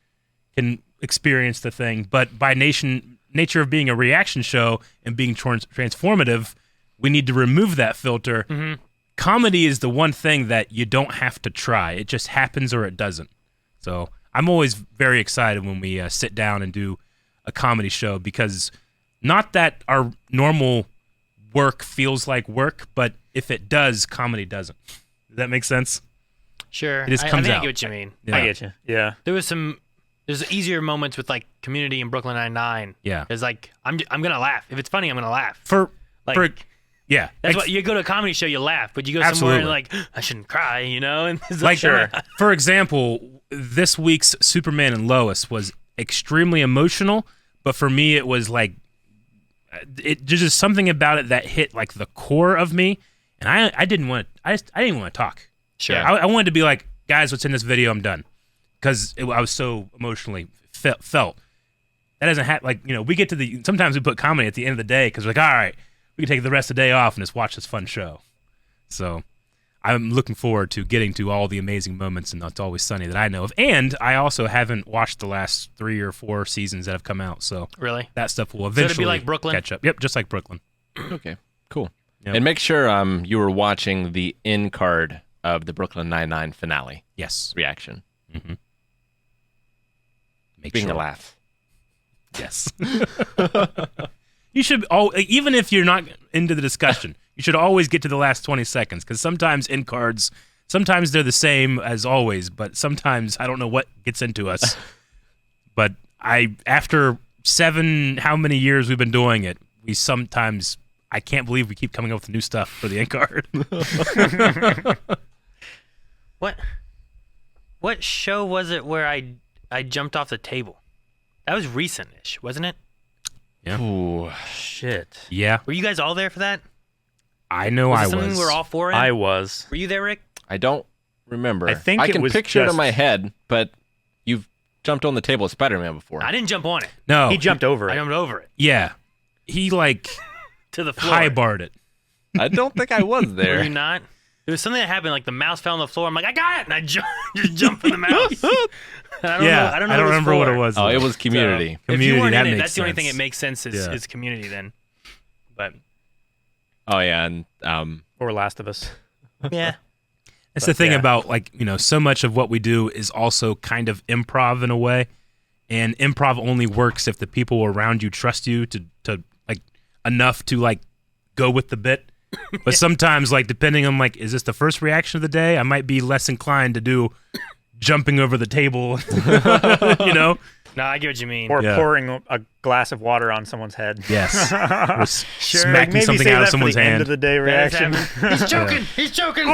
experience the thing. But by nature of being a reaction show and being transformative, we need to remove that filter. Mm-hmm. Comedy is the one thing that you don't have to try. It just happens or it doesn't. So I'm always very excited when we sit down and do a comedy show, because not that our normal work feels like work, but if it does, comedy doesn't. Does that make sense? Sure. It just I comes think I out. get what you mean. Yeah. I get you. Yeah. There's easier moments with like Community and Brooklyn Nine-Nine. Yeah. It's like I'm gonna laugh. If it's funny, I'm gonna laugh. Yeah. That's what you go to a comedy show, you laugh, but you go somewhere and like I shouldn't cry, And it's Like, Sure. for example, this week's Superman and Lois was extremely emotional, but for me, it was like, there's just something about it that hit like the core of me, and I didn't want to talk. Sure. I wanted to be like, guys, what's in this video? I'm done, because I was so emotionally felt. That doesn't have we get to sometimes we put comedy at the end of the day because we're like, all right, we can take the rest of the day off and just watch this fun show. So I'm looking forward to getting to all the amazing moments in It's Always Sunny that I know of. And I also haven't watched the last 3 or 4 seasons that have come out. So Really? that stuff will it'd eventually be like Brooklyn? catch up. Yep, just like Brooklyn. Okay, cool. Yep. And make sure you were watching the end card of the Brooklyn Nine-Nine finale Yes. reaction. Mm-hmm. Make Being sure. a laugh. Yes. You should even if you're not into the discussion, you should always get to the last 20 seconds, because sometimes end cards, sometimes they're the same as always, but sometimes I don't know what gets into us. But after 7 how many years we've been doing it, I can't believe we keep coming up with new stuff for the end card. What show was it where I jumped off the table? That was recent-ish, wasn't it? Yeah. Ooh. Shit. Yeah, Were you guys all there for that? I know Was I it something was. we're all for in? I was. Were you there, Rick? I don't remember. I think I it can was picture it in just- my head, but you've jumped on the table with Spider-Man before. I didn't jump on it. No. He jumped over I it. jumped over it Yeah. He to the floor. high barred it. I don't think I was Were there. you not? There was something that happened, like the mouse fell on the floor. I'm like, I got it, and I just jumped for the mouse. I don't know. I don't know. I don't remember what it for. was. Oh, though. it was Community. If you Community, weren't that in it, makes that's the only thing sense. it makes sense is, Yeah. is Community then. But Oh yeah, and Or Last of Us. yeah, That's the thing yeah. about so much of what we do is also kind of improv in a way, and improv only works if the people around you trust you to enough to go with the bit. But sometimes depending on is this the first reaction of the day, I might be less inclined to do jumping over the table, you know? No, I get what you mean. Or Yeah. pouring a glass of water on someone's head. Yes. Or Sure. smacking Maybe something save out of that for someone's the end hand. of the day That is reaction. happening. He's choking. He's choking.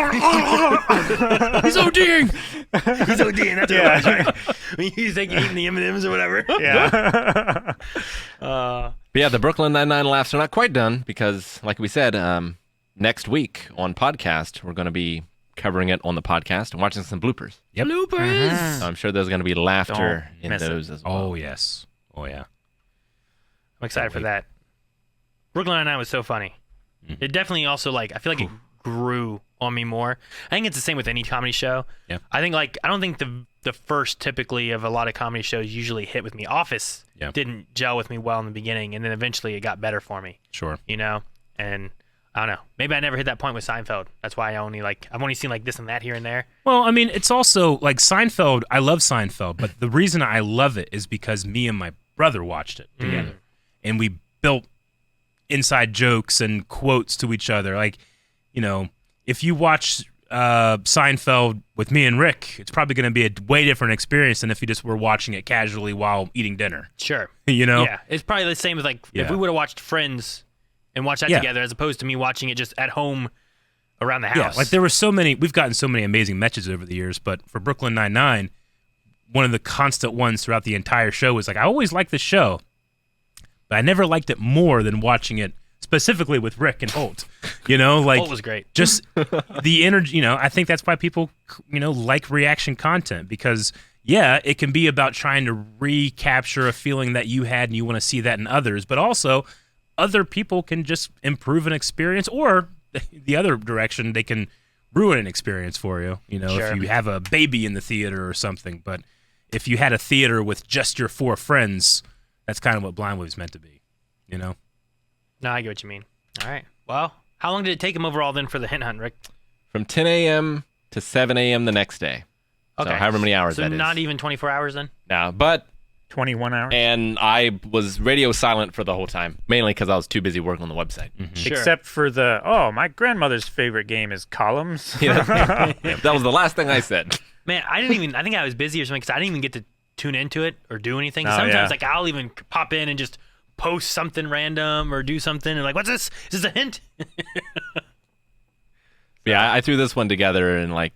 He's ODing. He's ODing. That's Yeah. what it was, right? When he's like eating the M&Ms or whatever. Yeah. But yeah, the Brooklyn Nine-Nine laughs are not quite done because, like we said, next week on podcast, we're going to be covering it on the podcast and watching some bloopers. Yep. Bloopers. So I'm sure there's going to be laughter Don't in miss it. those as well. Oh, yes. Oh, yeah. I'm excited for wait. that. Brooklyn Nine-Nine was so funny. It definitely also I feel like it grew on me more. I think it's the same with any comedy show. Yeah. I think I don't think the first typically of a lot of comedy shows usually hit with me. Office didn't gel with me well in the beginning, and then eventually it got better for me. Sure. You know, and I don't know. Maybe I never hit that point with Seinfeld. That's why I've only seen this and that here and there. Well, I mean, it's also like Seinfeld. I love Seinfeld, but the reason I love it is because me and my brother watched it together, and we built inside jokes and quotes to each other. Like, you know, if you watch Seinfeld with me and Rick, it's probably going to be a way different experience than if you just were watching it casually while eating dinner. Sure. You know? Yeah. It's probably the same as if Yeah. we would have watched Friends and watched that Yeah. together as opposed to me watching it just at home around the house. Yeah, like there were we've gotten so many amazing matches over the years, but for Brooklyn Nine-Nine, one of the constant ones throughout the entire show was I always liked the show, but I never liked it more than watching it specifically with Rick and Holt. You know, Holt was great. Just the energy, I think that's why people, like reaction content because, yeah, it can be about trying to recapture a feeling that you had and you want to see that in others, but also other people can just improve an experience or the other direction, they can ruin an experience for you, Sure. if you have a baby in the theater or something. But if you had a theater with just your 4 friends, that's kind of what Blind Wave's meant to be, No, I get what you mean. All right. Well, how long did it take him overall then for the hint hunt, Rick? From 10 a.m. to 7 a.m. the next day. Okay. So however many hours So that is. not even 24 hours then? No, but 21 hours. and I was radio silent for the whole time, mainly because I was too busy working on the website. Sure. Except for my grandmother's favorite game is columns. Yeah, that was the last thing I said. Man, I think I was busy or something because I didn't even get to tune into it or do anything. Oh, Sometimes yeah. I'll even pop in and just post something random or do something and what's this? Is this a hint? Yeah, I threw this one together in a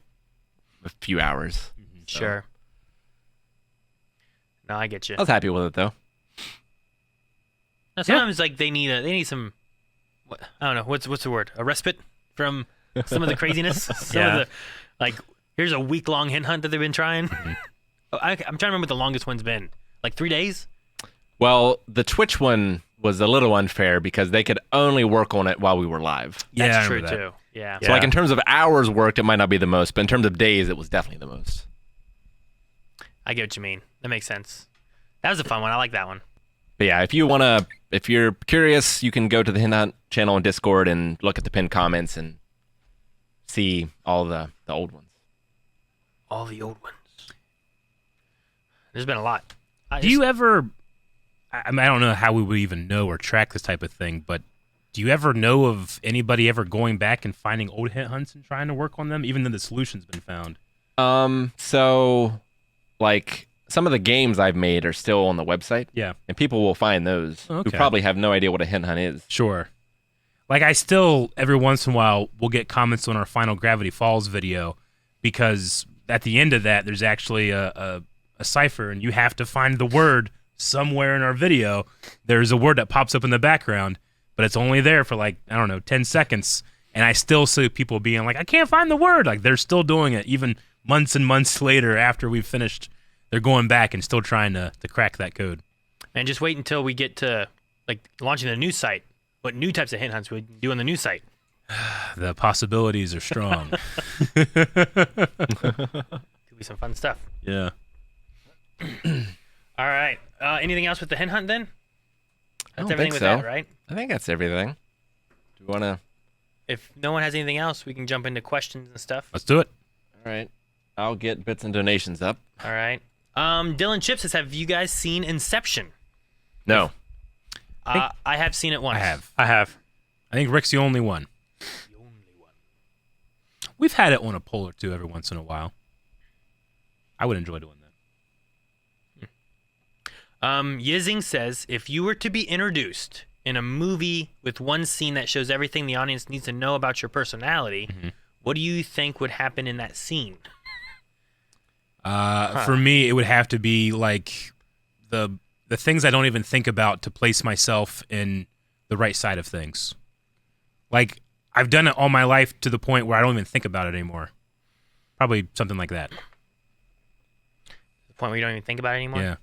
few hours. So Sure. No, I get you. I was happy with it though. Now, sometimes they need some, I don't know, what's the word? A respite from some of the craziness. Some of the here's a week-long hint hunt that they've been trying. I'm trying to remember what the longest one's been. 3 days? Well, the Twitch one was a little unfair because they could only work on it while we were live. Yeah, I That's true remember that. too. Yeah. So in terms of hours worked, it might not be the most, but in terms of days, it was definitely the most. I get what you mean. That makes sense. That was a fun one. I like that one. But yeah, if you're curious, you can go to the Hint Hunt channel on Discord and look at the pinned comments and see all the old ones. All the old ones. There's been a lot. Do you ever, I don't know how we would even know or track this type of thing, but do you ever know of anybody ever going back and finding old hint hunts and trying to work on them, even though the solution's been found? So some of the games I've made are still on the website. Yeah. And people will find those who Okay. probably have no idea what a hint hunt is. Sure. I still, every once in a while, will get comments on our Final Gravity Falls video because at the end of that, there's actually a cipher, and you have to find the word somewhere in our video. There's a word that pops up in the background, but it's only there for 10 seconds. And I still see people being like, I can't find the word. They're still doing it even months and months later after we've finished. They're going back and still trying to crack that code. And just wait until we get to launching the new site. What new types of hint hunts we do on the new site? The possibilities are strong. Could be some fun stuff. Yeah. All right. Anything else with the hint hunt then? That's don't everything think with so. that, right? I think that's everything. Do you want to? If no one has anything else, we can jump into questions and stuff. Let's do it. All right. I'll get bits and donations up. All right. Dylan Chips says, have you guys seen Inception? No. I have seen it once. I have. I think Rick's the only one. The only one. We've had it on a poll or two every once in a while. I would enjoy doing that. Yizing says, if you were to be introduced in a movie with one scene that shows everything the audience needs to know about your personality, what do you think would happen in that scene? For me, it would have to be like the things I don't even think about to place myself in the right side of things. Like, I've done it all my life to the point where I don't even think about it anymore. Probably something like that. The point where you don't even think about it anymore? Yeah.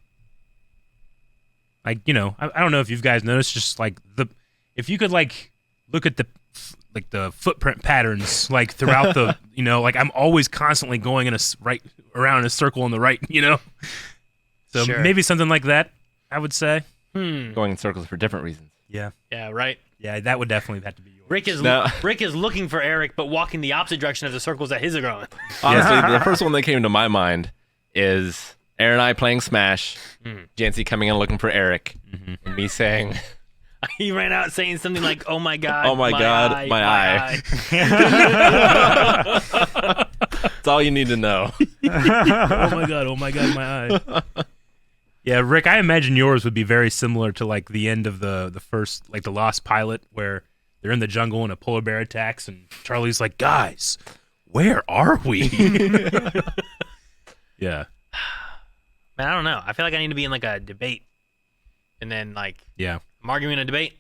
Like, I don't know if you guys noticed, just like if you could like look at the footprint patterns like throughout the, like I'm always constantly going in around in a circle on the right, So Sure. maybe something like that, I would say. Going in circles for different reasons. Yeah. Yeah, right. Yeah, that would definitely have to be yours. Rick is looking for Eric, but walking the opposite direction of the circles that his are going. Honestly, the first one that came to my mind is Aaron and I playing Smash, Jancy coming in looking for Eric, and me saying, He ran out saying something like, "Oh my god, "Oh my God, my eye." That's all you need to know. Oh my god, my eye. Yeah, Rick, I imagine yours would be very similar to like the end of the first, like the Lost Pilot, where they're in the jungle and a polar bear attacks, and Charlie's like, "Guys, where are we?" Yeah. Man, I don't know. I feel like I need to be in like a debate, and then like Yeah. I'm arguing in a debate,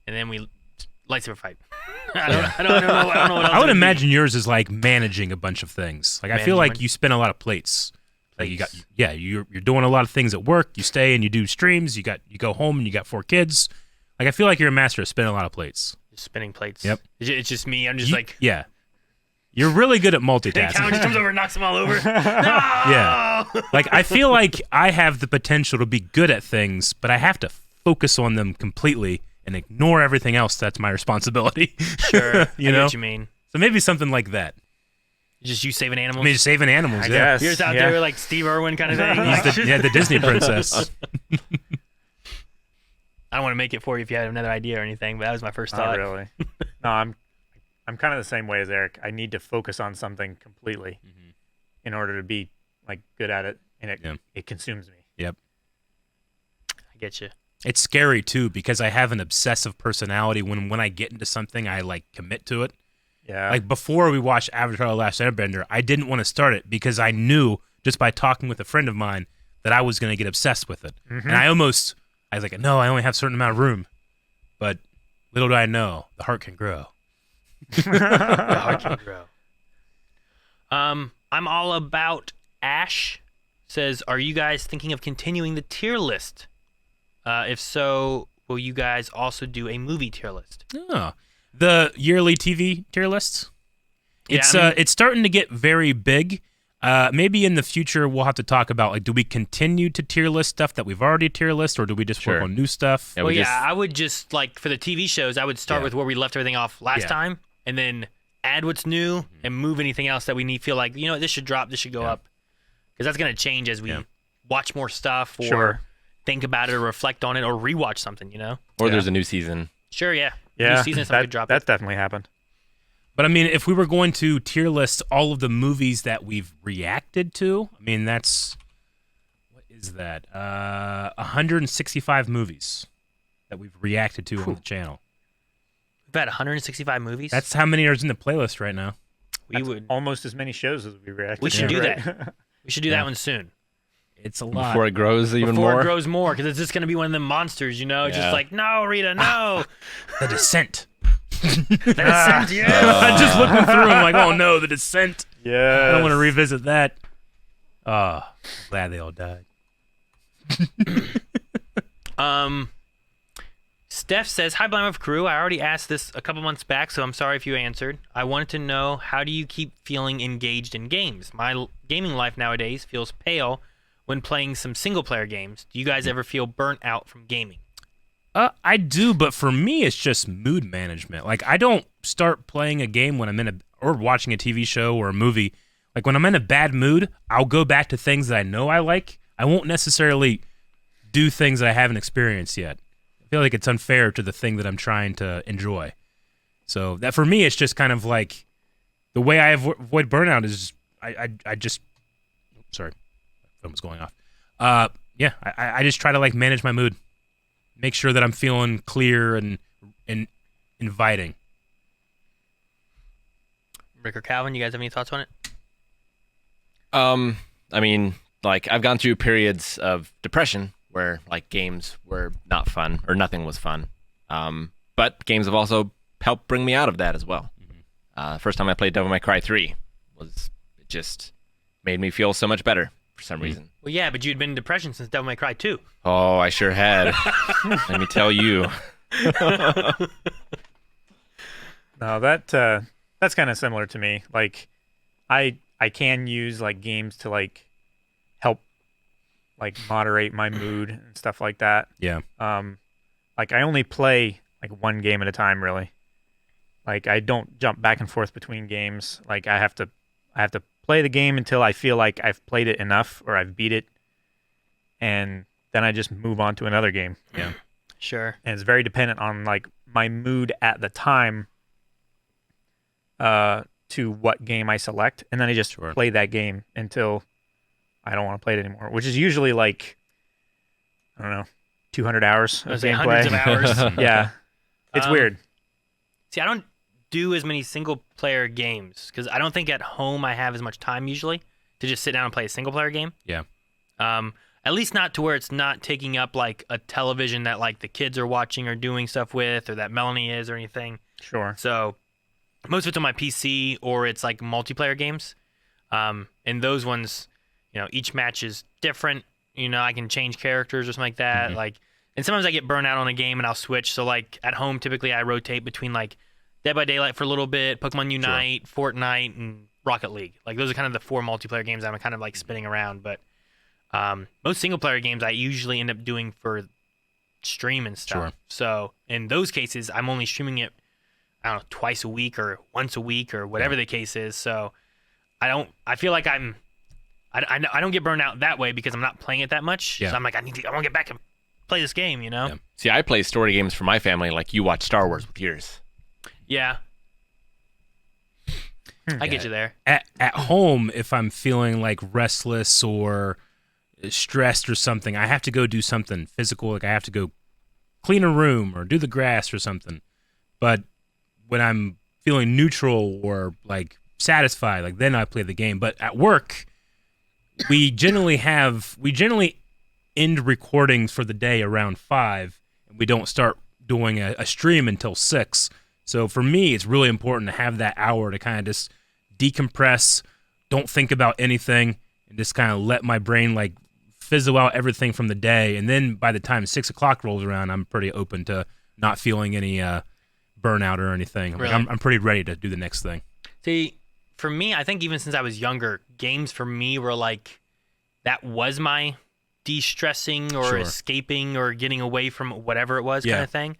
and then we lightsaber fight. I don't know what else. I would it be. imagine yours is like managing a bunch of things. Like I feel like you spin a lot of plates. Like you're doing a lot of things at work. You stay and you do streams. You go home and you got 4 kids. Like I feel like you're a master of spinning a lot of plates. Just spinning plates. Yep. It's just me. I'm just like. Yeah. You're really good at Calvin multitasking. just comes over and knocks them all over. No! Yeah. Like I feel like I have the potential to be good at things, but I have to focus on them completely and ignore everything else that's my responsibility. Sure. I get what you mean. So maybe something like that. Just you saving animals. I mean, just saving animals. I Yeah. guess. You're just out there like Steve Irwin kind of thing. The Disney princess. I don't want to make it for you if you had another idea or anything, but that was my first thought. Not really. No, I'm kind of the same way as Eric. I need to focus on something completely in order to be like good at it, and it consumes me. Yep. I get you. It's scary too because I have an obsessive personality. When I get into something, I like commit to it. Yeah. Like before we watched Avatar: The Last Airbender, I didn't want to start it because I knew just by talking with a friend of mine that I was going to get obsessed with it. And I was like, no, I only have a certain amount of room. But little do I know, the heart can grow. The heart can grow. I'm all about Ash says, are you guys thinking of continuing the tier list? If so, will you guys also do a movie tier list? Oh, the yearly TV tier lists. Yeah, It's starting to get very big. Maybe in the future we'll have to talk about like, do we continue to tier list stuff that we've already tier list, or do we just work on new stuff? Yeah, I would just like for the TV shows, I would start with where we left everything off last time, and then add what's new and move anything else that we feel like this should drop, this should go up, because that's gonna change as we watch more stuff or think about it or reflect on it or rewatch something, Or there's a new season. Sure, yeah. Yeah, New season, something could drop. That definitely happened. But I mean, if we were going to tier list all of the movies that we've reacted to, I mean, that's what is that? 165 movies that we've reacted to on the channel. We've had 165 movies. That's how many are in the playlist right now. That's almost as many shows as we reacted. We should to, do right? that. We should do that one soon. It's a lot. Before it grows even Before more. it grows more, because it's just going to be one of them monsters, Just like, no, Rita, no. The Descent. The Descent, yeah. I'm just looking through. I'm like, oh no, The Descent. Yeah. I don't want to revisit that. Glad they all died. Steph says, hi, Blime of Crew. I already asked this a couple months back, so I'm sorry if you answered. I wanted to know, how do you keep feeling engaged in games? My gaming life nowadays feels pale when playing some single-player games. Do you guys ever feel burnt out from gaming? I do, but for me, it's just mood management. Like, I don't start playing a game when I'm or watching a TV show or a movie. Like, when I'm in a bad mood, I'll go back to things that I know I like. I won't necessarily do things that I haven't experienced yet. I feel like it's unfair to the thing that I'm trying to enjoy. So that for me, it's just kind of like the way I avoid burnout is I just sorry. phone was going off. Yeah, I just try to like manage my mood, make sure that I'm feeling clear and inviting. Rick or Calvin, you guys have any thoughts on it? I mean, like I've gone through periods of depression where like games were not fun or nothing was fun. But games have also helped bring me out of that as well. First time I played Devil May Cry 3 it just made me feel so much better for some reason. Well, yeah, but you'd been in depression since Devil May Cry 2. Oh, I sure had. Let me tell you. No, that's kind of similar to me. Like, I can use like games to like help like moderate my mood and stuff like that. Yeah. Like I only play like one game at a time, really. Like I don't jump back and forth between games. Like I have to play the game until I feel like I've played it enough or I've beat it, and then I just move on to another game. Yeah. Sure. And it's very dependent on like my mood at the time to what game I select, and then I just play that game until I don't want to play it anymore, which is usually like, I don't know, 200 hours of gameplay. Hundreds of hours. Yeah. It's weird. See, I don't do as many single-player games because I don't think at home I have as much time usually to just sit down and play a single-player game. Yeah. At least not to where it's not taking up like a television that like the kids are watching or doing stuff with, or that Melanie is or anything. Sure. So most of it's on my PC, or it's like multiplayer games. And those ones, you know, each match is different. You know, I can change characters or something like that. Like, and sometimes I get burnt out on a game and I'll switch. So like at home, typically I rotate between like Dead by Daylight for a little bit, Pokemon Unite, Fortnite, and Rocket League. Like those are kind of the 4 multiplayer games I'm kind of like spinning around. But most single player games I usually end up doing for stream and stuff. Sure. So in those cases, I'm only streaming it, I don't know, twice a week or once a week or whatever the case is. So I feel like I don't get burned out that way because I'm not playing it that much. Yeah. So I'm like, I want to get back and play this game, you know? Yeah. See, I play story games for my family like you watch Star Wars with yours. Yeah. I get you there. At home, if I'm feeling like restless or stressed or something, I have to go do something physical. Like I have to go clean a room or do the grass or something. But when I'm feeling neutral or like satisfied, like then I play the game. But at work, we generally end recordings for the day around 5, and we don't start doing a stream until 6. So for me, it's really important to have that hour to kind of just decompress, don't think about anything, and just kind of let my brain like fizzle out everything from the day. And then by the time 6 o'clock rolls around, I'm pretty open to not feeling any burnout or anything. Really? Like I'm pretty ready to do the next thing. See, for me, I think even since I was younger, games for me were like, that was my de-stressing or escaping or getting away from whatever it was kind of thing.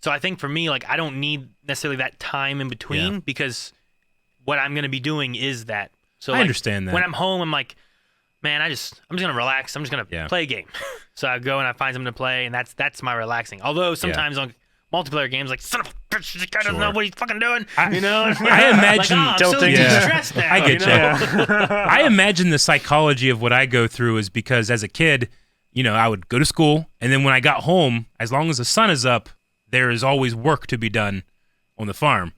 So I think for me, like, I don't need necessarily that time in between because what I'm going to be doing is that. So I like, understand that. When I'm home, I'm like, man, I'm just going to relax. I'm just going to play a game. So I go and I find something to play, and that's my relaxing. Although sometimes on multiplayer games, like, son of a bitch, this guy doesn't know what he's fucking doing. You know? I imagine like, I'm so de-stressed now. I get you. Know? I imagine the psychology of what I go through is because as a kid, you know, I would go to school, and then when I got home, as long as the sun is up, there is always work to be done on the farm.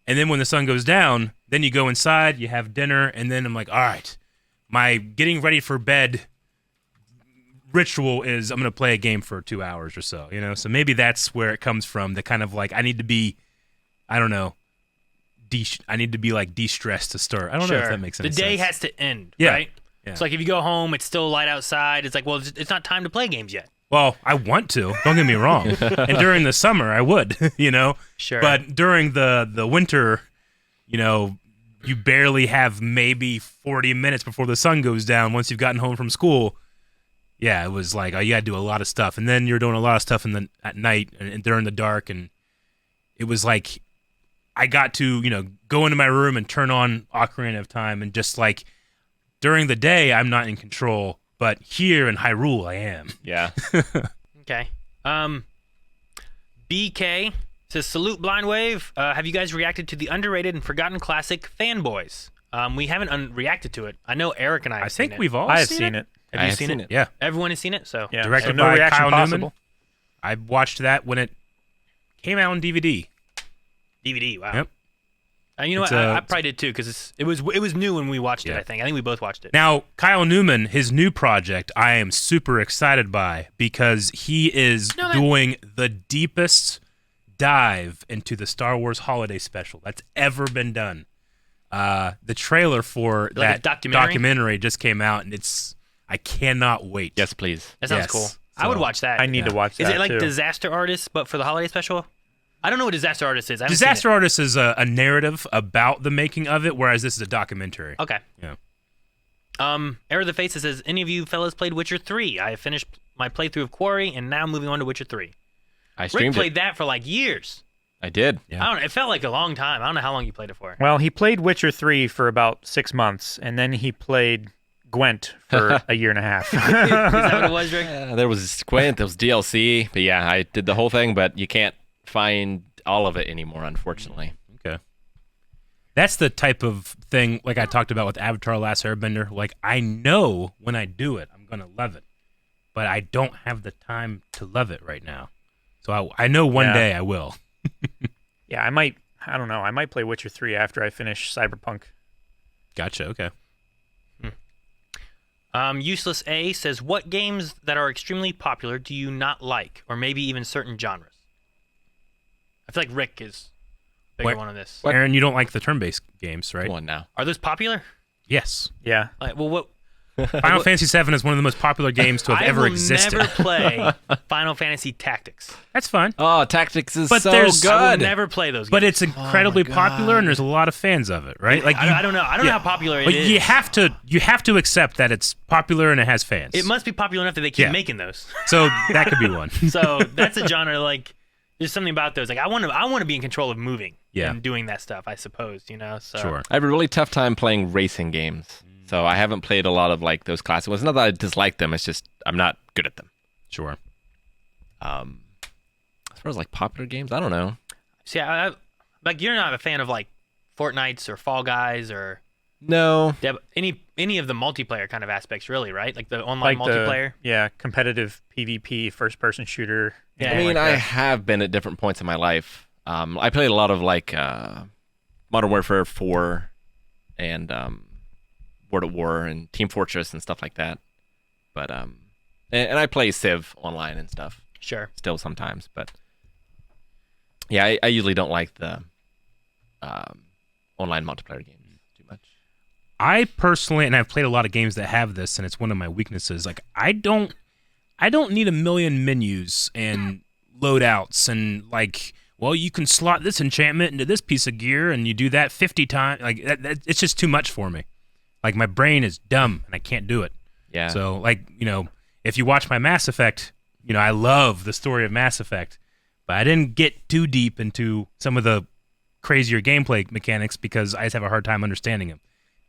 And then when the sun goes down, then you go inside, you have dinner, and then I'm like, all right, my getting ready for bed ritual is I'm going to play a game for 2 hours or so, you know? So maybe that's where it comes from, the kind of like, I need to be, I don't know, I need to be like de-stressed to start. I don't know if that makes any sense. The day has to end, right? Yeah. It's like if you go home, it's still light outside. It's like, well, it's not time to play games yet. Well, I want to. Don't get me wrong. And during the summer, I would, you know? Sure. But during the winter, you know, you barely have maybe 40 minutes before the sun goes down once you've gotten home from school. Yeah, it was like, oh, you got to do a lot of stuff. And then you're doing a lot of stuff at night and during the dark. And it was like I got to, you know, go into my room and turn on Ocarina of Time. And just like during the day, I'm not in control. But here in Hyrule, I am. Yeah. Okay. BK says, salute Blind Wave. Have you guys reacted to the underrated and forgotten classic Fanboys? We haven't reacted to it. I know Eric and I have I seen think it. we've all I have seen seen it. Have you seen it? Yeah. Everyone has seen it, so Yeah. Directed so no by reaction Kyle possible. Newman. I watched that when it came out on DVD. DVD. Wow. Yep. You know It's, what? I probably did too because it was new when we watched it. Yeah. I think we both watched it. Now, Kyle Newman, his new project, I am super excited by because he is doing the deepest dive into the Star Wars Holiday Special that's ever been done. The trailer for Like a that documentary? just came out, and I cannot wait. Yes, please. That sounds Yes. cool. I would So, watch that. I need to watch that Is it like too. Disaster Artist, but for the holiday special? I don't know what Disaster Artist is. I haven't Disaster Artist is a narrative about the making of it, whereas this is a documentary. seen it. Okay. Yeah. Error of the Faces says, any of you fellas played Witcher 3? I have finished my playthrough of Quarry and now moving on to Witcher 3. I Rick streamed played it. that for like years. I did. Yeah. I don't know. It felt like a long time. I don't know how long you played it for. Well, he played Witcher 3 for about 6 months, and then he played Gwent for a year and a half. Is that what it was, Rick? There was Quint, there was DLC, but yeah, I did the whole thing, but you can't find all of it anymore, unfortunately. Okay. That's the type of thing, like I talked about with Avatar: Last Airbender. Like, I know when I do it, I'm going to love it. But I don't have the time to love it right now. So I know one day I will. Yeah, I don't know. I might play Witcher 3 after I finish Cyberpunk. Gotcha, okay. Useless A says, what games that are extremely popular do you not like, or maybe even certain genres? I feel like Rick is a bigger one on this. What? Aaron, you don't like the turn-based games, right? Come on now. Are those popular? Yes. Yeah. Like, well, what? Final Fantasy VII is one of the most popular games to have ever existed. I will never play Final Fantasy Tactics. That's fine. Oh, Tactics is But so there's- good. I will never play those games. But it's incredibly popular, and there's a lot of fans of it, right? Like I don't know. I don't know how popular it but is. you have to accept that it's popular and it has fans. It must be popular enough that they keep Yeah. making those. So that could be one. So that's a genre like there's something about those. Like I want to be in control of moving Yeah. and doing that stuff. I suppose So Sure. I have a really tough time playing racing games, so I haven't played a lot of like those classic ones. Not that I dislike them; it's just I'm not good at them. Sure. As far as like popular games, I don't know. See, I like you're not a fan of like Fortnites or Fall Guys or No, any of the multiplayer kind of aspects, really, right? Like the online multiplayer. Competitive PvP first-person shooter. Yeah. I mean, like I that. have been at different points in my life. I played a lot of like Modern Warfare 4 and World at War and Team Fortress and stuff like that. But and I play Civ online and stuff Sure. still sometimes. But yeah, I usually don't like the online multiplayer games too much. I personally, and I've played a lot of games that have this, and it's one of my weaknesses. Like I don't need a million menus and loadouts and like, well, you can slot this enchantment into this piece of gear, and you do that 50 times. Like it's just too much for me. Like my brain is dumb, and I can't do it. Yeah. So like if you watch my Mass Effect, I love the story of Mass Effect, but I didn't get too deep into some of the crazier gameplay mechanics because I just have a hard time understanding them.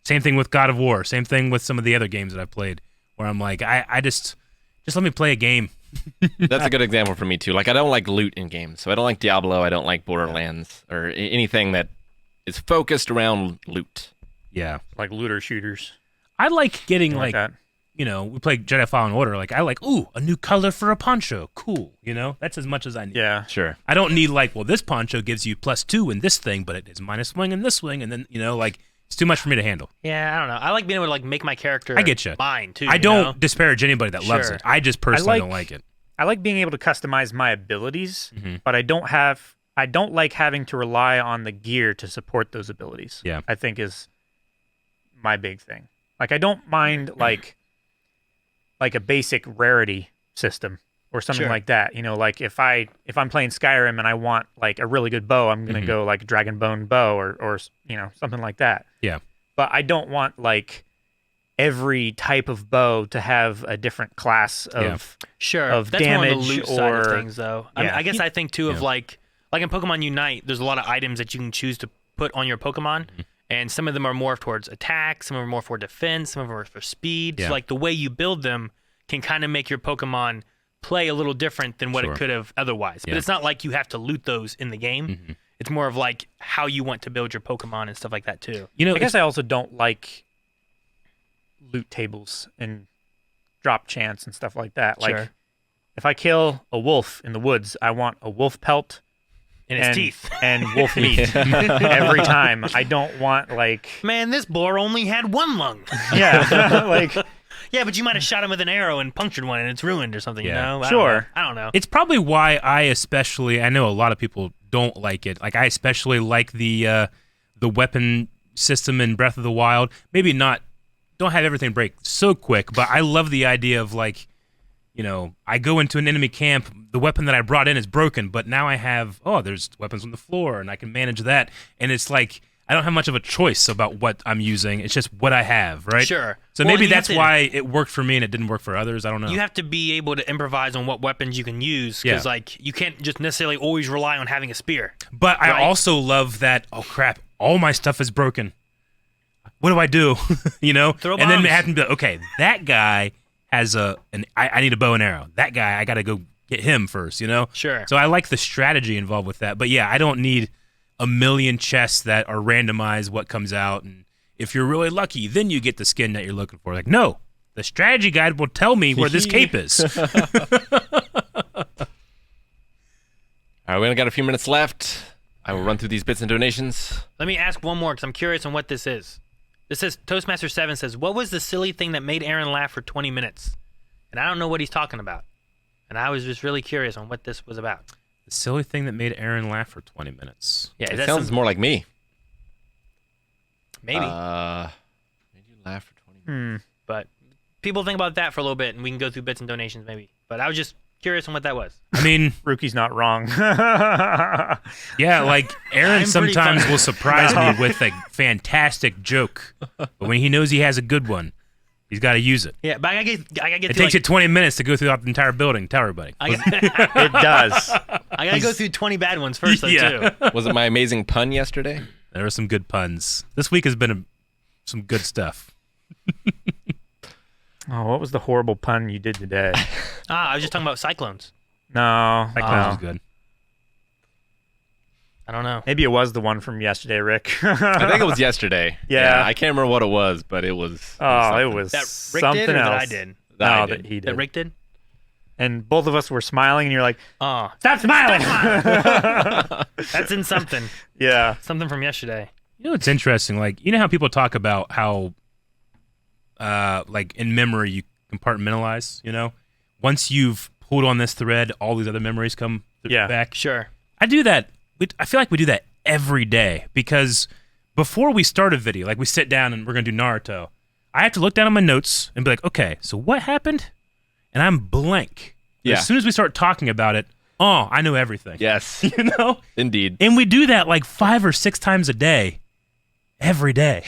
Same thing with God of War. Same thing with some of the other games that I've played, where I'm like, I just let me play a game. That's a good example for me too. Like I don't like loot in games, so I don't like Diablo. I don't like Borderlands or anything that is focused around loot. Yeah, Like looter shooters. I like getting Like that. we play Jedi Fallen Order. Like I like, a new color for a poncho. Cool. That's as much as I need. Yeah. Sure. I don't need like, well, this poncho gives you +2 in this thing, but it is -1 in this swing, and then like it's too much for me to handle. Yeah, I don't know. I like being able to like make my character. I get you. Mine too. I you don't know? disparage anybody that loves Sure. it. I just personally like- don't like it. I like being able to customize my abilities, Mm-hmm. but I don't like having to rely on the gear to support those abilities. Yeah. I think is my big thing. Like I don't mind like a basic rarity system or something Sure. like that. Like if I'm playing Skyrim and I want like a really good bow, I'm gonna go like Dragonbone bow or something like that. Yeah. But I don't want like every type of bow to have a different class of Sure. of That's more on the damage loot side of or- things, though. I, mean, Yeah. I guess I think too of Yeah. like in Pokemon Unite, there's a lot of items that you can choose to put on your Pokemon, and some of them are more towards attack, some of them are more for defense, some of them are for speed. Yeah. So like the way you build them can kind of make your Pokemon play a little different than what Sure. it could have otherwise. But Yeah. it's not like you have to loot those in the game. It's more of like how you want to build your Pokemon and stuff like that too. You know, I guess I also don't like loot tables and drop chance and stuff like that. Like, Sure. if I kill a wolf in the woods, I want a wolf pelt In its teeth. and wolf meat every time. I don't want like Man, this boar only had one lung. yeah, like Yeah, but you might have shot him with an arrow and punctured one and it's ruined or something, Yeah. you know? Sure. I don't know. it's probably why I know a lot of people don't like it. Like I especially like the weapon system in Breath of the Wild. Maybe not. Don't have everything break so quick, but I love the idea of like, you know, I go into an enemy camp, the weapon that I brought in is broken, but now I have, there's weapons on the floor, and I can manage that. And it's like, I don't have much of a choice about what I'm using. It's just what I have, right? Sure. So Well, maybe you have that's to- why it worked for me and it didn't work for others. I don't know. You have to be able to improvise on what weapons you can use because, Yeah. like, you can't just necessarily always rely on having a spear. But I Right. also love that, oh crap, all my stuff is broken. What do I do? You know? Throw and then bombs. it have to be like, okay, that guy has I need a bow and arrow. That guy, I got to go get him first, you know? Sure. So I like the strategy involved with that. But yeah, I don't need a million chests that are randomized what comes out. And if you're really lucky, then you get the skin that you're looking for. Like, no, the strategy guide will tell me where this cape is. All right, we only got a few minutes left. I will run through these bits and donations. Let me ask one more because I'm curious on what this is. This says Toastmaster7 says, "What was the silly thing that made Aaron laugh for 20 minutes?" And I don't know what he's talking about. And I was just really curious on what this was about. The silly thing that made Aaron laugh for 20 minutes. Yeah, is It that sounds some- more like me. maybe. Made you laugh for 20 minutes. But people think about that for a little bit, and we can go through bits and donations maybe. But I was just curious on what that was. I mean, Rookie's not wrong. yeah, like Aaron I'm pretty sometimes funny. will surprise me with a fantastic joke. But when he knows he has a good one, he's got to use it. Yeah, but I gotta get It through, takes you 20 minutes to go throughout the entire building. Tell everybody. I It does. gotta go through 20 bad ones first, though, Yeah. too. Was it my amazing pun yesterday? There were some good puns. This week has been some good stuff. Oh, what was the horrible pun you did today? I was just talking about cyclones. No, That no. was good. I don't know. Maybe it was the one from yesterday, Rick. I think it was yesterday. Yeah. I can't remember what it was, but it was. Oh, it was That Rick something did or else. that I did? That I No, did. that he That did. Rick did? And both of us were smiling, and you're like, Oh, "Stop smiling!" that's in something. Yeah. Something from yesterday. You know, it's interesting. Like, you know how people talk about how, like, in memory, you compartmentalize, you know? Once you've pulled on this thread, all these other memories come Yeah. back. Sure. I do that. I feel like we do that every day because before we start a video, like we sit down and we're going to do Naruto, I have to look down at my notes and be like, okay, so what happened? And I'm blank. But Yeah. As soon as we start talking about it, I know everything. Yes, You know? indeed. And we do that like 5 or 6 times a day, every day.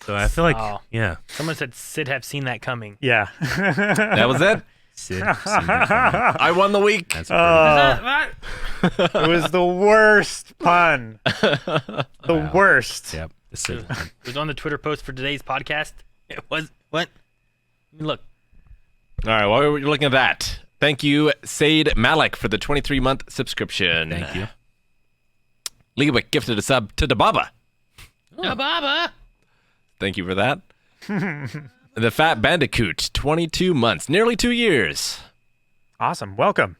So I feel like, Oh. yeah. Someone said Sid have seen that coming. Yeah. That was it. Sid, I won the week. That's It was the worst pun. The worst. Yep. The Sid. It was on the Twitter post for today's podcast. It was what? Let me look. All right, while we're looking at that, thank you, Said Malik, for the 23-month subscription. Thank you. Leewick gifted a sub to Dababa. Baba. Thank you for that. The Fat Bandicoot, 22 months, nearly 2 years. Awesome. Welcome.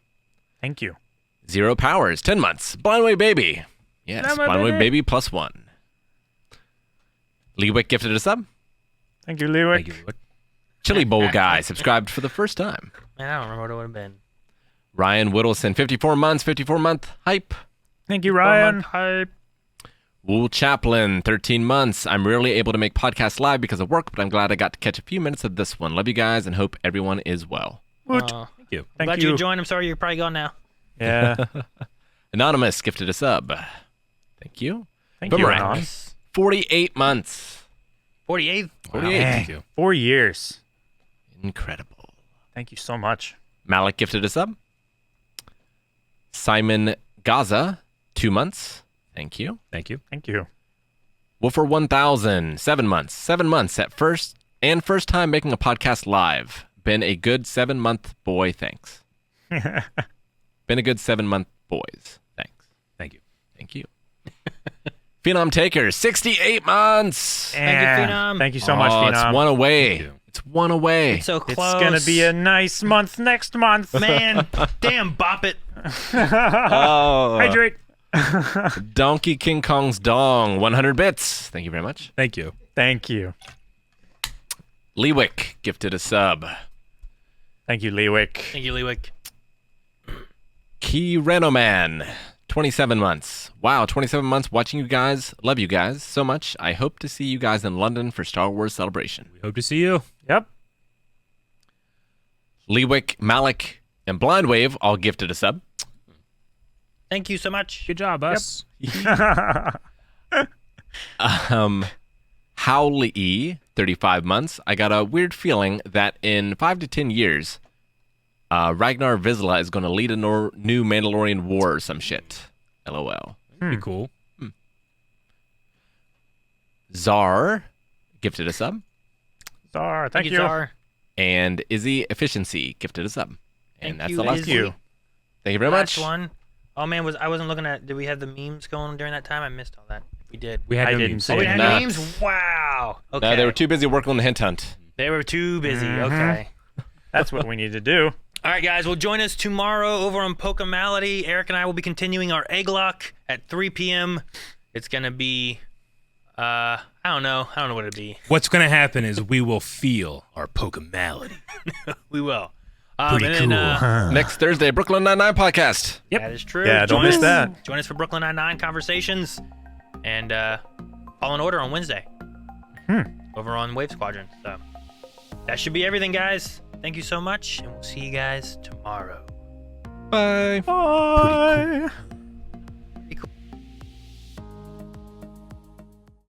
Thank you. Zero Powers, 10 months. Blindway Baby. Yes, Blindway Blindway Baby. Baby +1. Leewick gifted a sub. Thank you, Lewick. Thank you. Chili Bowl Guy subscribed for the first time. Man, I don't remember what it would have been. Ryan Whittleson, 54 months, 54-month hype. Thank you, Ryan. Hype. Wool Chaplin, 13 months. I'm rarely able to make podcasts live because of work, but I'm glad I got to catch a few minutes of this one. Love you guys and hope everyone is well. Woot. Thank you. I'm glad you joined. I'm sorry you're probably gone now. Yeah. Anonymous gifted a sub. Thank you. Thank Boomerang. you, Anon. 48 months. 48. 48. Thank you. 4 years. Incredible. Thank you so much. Malik gifted a sub. Simon Gaza, 2 months. Thank you. Thank you. Thank you. Woofer 1000, 7 months. 7 months at first time making a podcast live. Been a good 7-month boy, thanks. Been a good 7-month boys, thanks. Thank you. Phenom Taker, 68 months. Thank you, Yeah. Phenom. Thank you so much, Oh, Phenom. It's one away. Thank you. It's one away. So It's close. gonna be a nice month next month. man. Damn, bop it. Oh, Hydrate. Donkey King Kong's Dong, 100 bits. Thank you very much. Thank you. Thank you. Lewick gifted a sub. Thank you, Lewick. Thank you, Lewick. Key Renoman, 27 months. Wow, 27 months watching you guys. Love you guys so much. I hope to see you guys in London for Star Wars Celebration. We hope to see you. Yep. Lewick, Malik, and Blind Wave all gifted a sub. Thank you so much. Good job, us. Howley, 35 months. I got a weird feeling that in 5 to 10 years, Ragnar Vizsla is going to lead a new Mandalorian war or some shit. LOL. Be cool. Czar gifted a sub. Czar, thank you. Czar. And Izzy Efficiency gifted a sub. And Thank that's you, the last Izzy. one. Thank you very Last much. one. Oh man, I wasn't looking at. Did we have the memes going during that time? I missed all that. We did. We had I no didn't memes. see Oh, we it. had Nah. memes. Wow. Okay. No, they were too busy working on the hint hunt. They were too busy. Okay. That's what we need to do. All right, guys. Well, join us tomorrow over on Pokemality. Eric and I will be continuing our egg lock at 3 p.m. It's gonna be. I don't know what it'll be. What's going to happen is we will feel our Pokemality. We will. Pretty and then, cool. Next Thursday, Brooklyn Nine-Nine podcast. Yep. That is true. Yeah, don't Join miss us- that. Join us for Brooklyn Nine-Nine conversations and Fallen Order on Wednesday. Over on Wave Squadron. So that should be everything, guys. Thank you so much, and we'll see you guys tomorrow. Bye. Bye.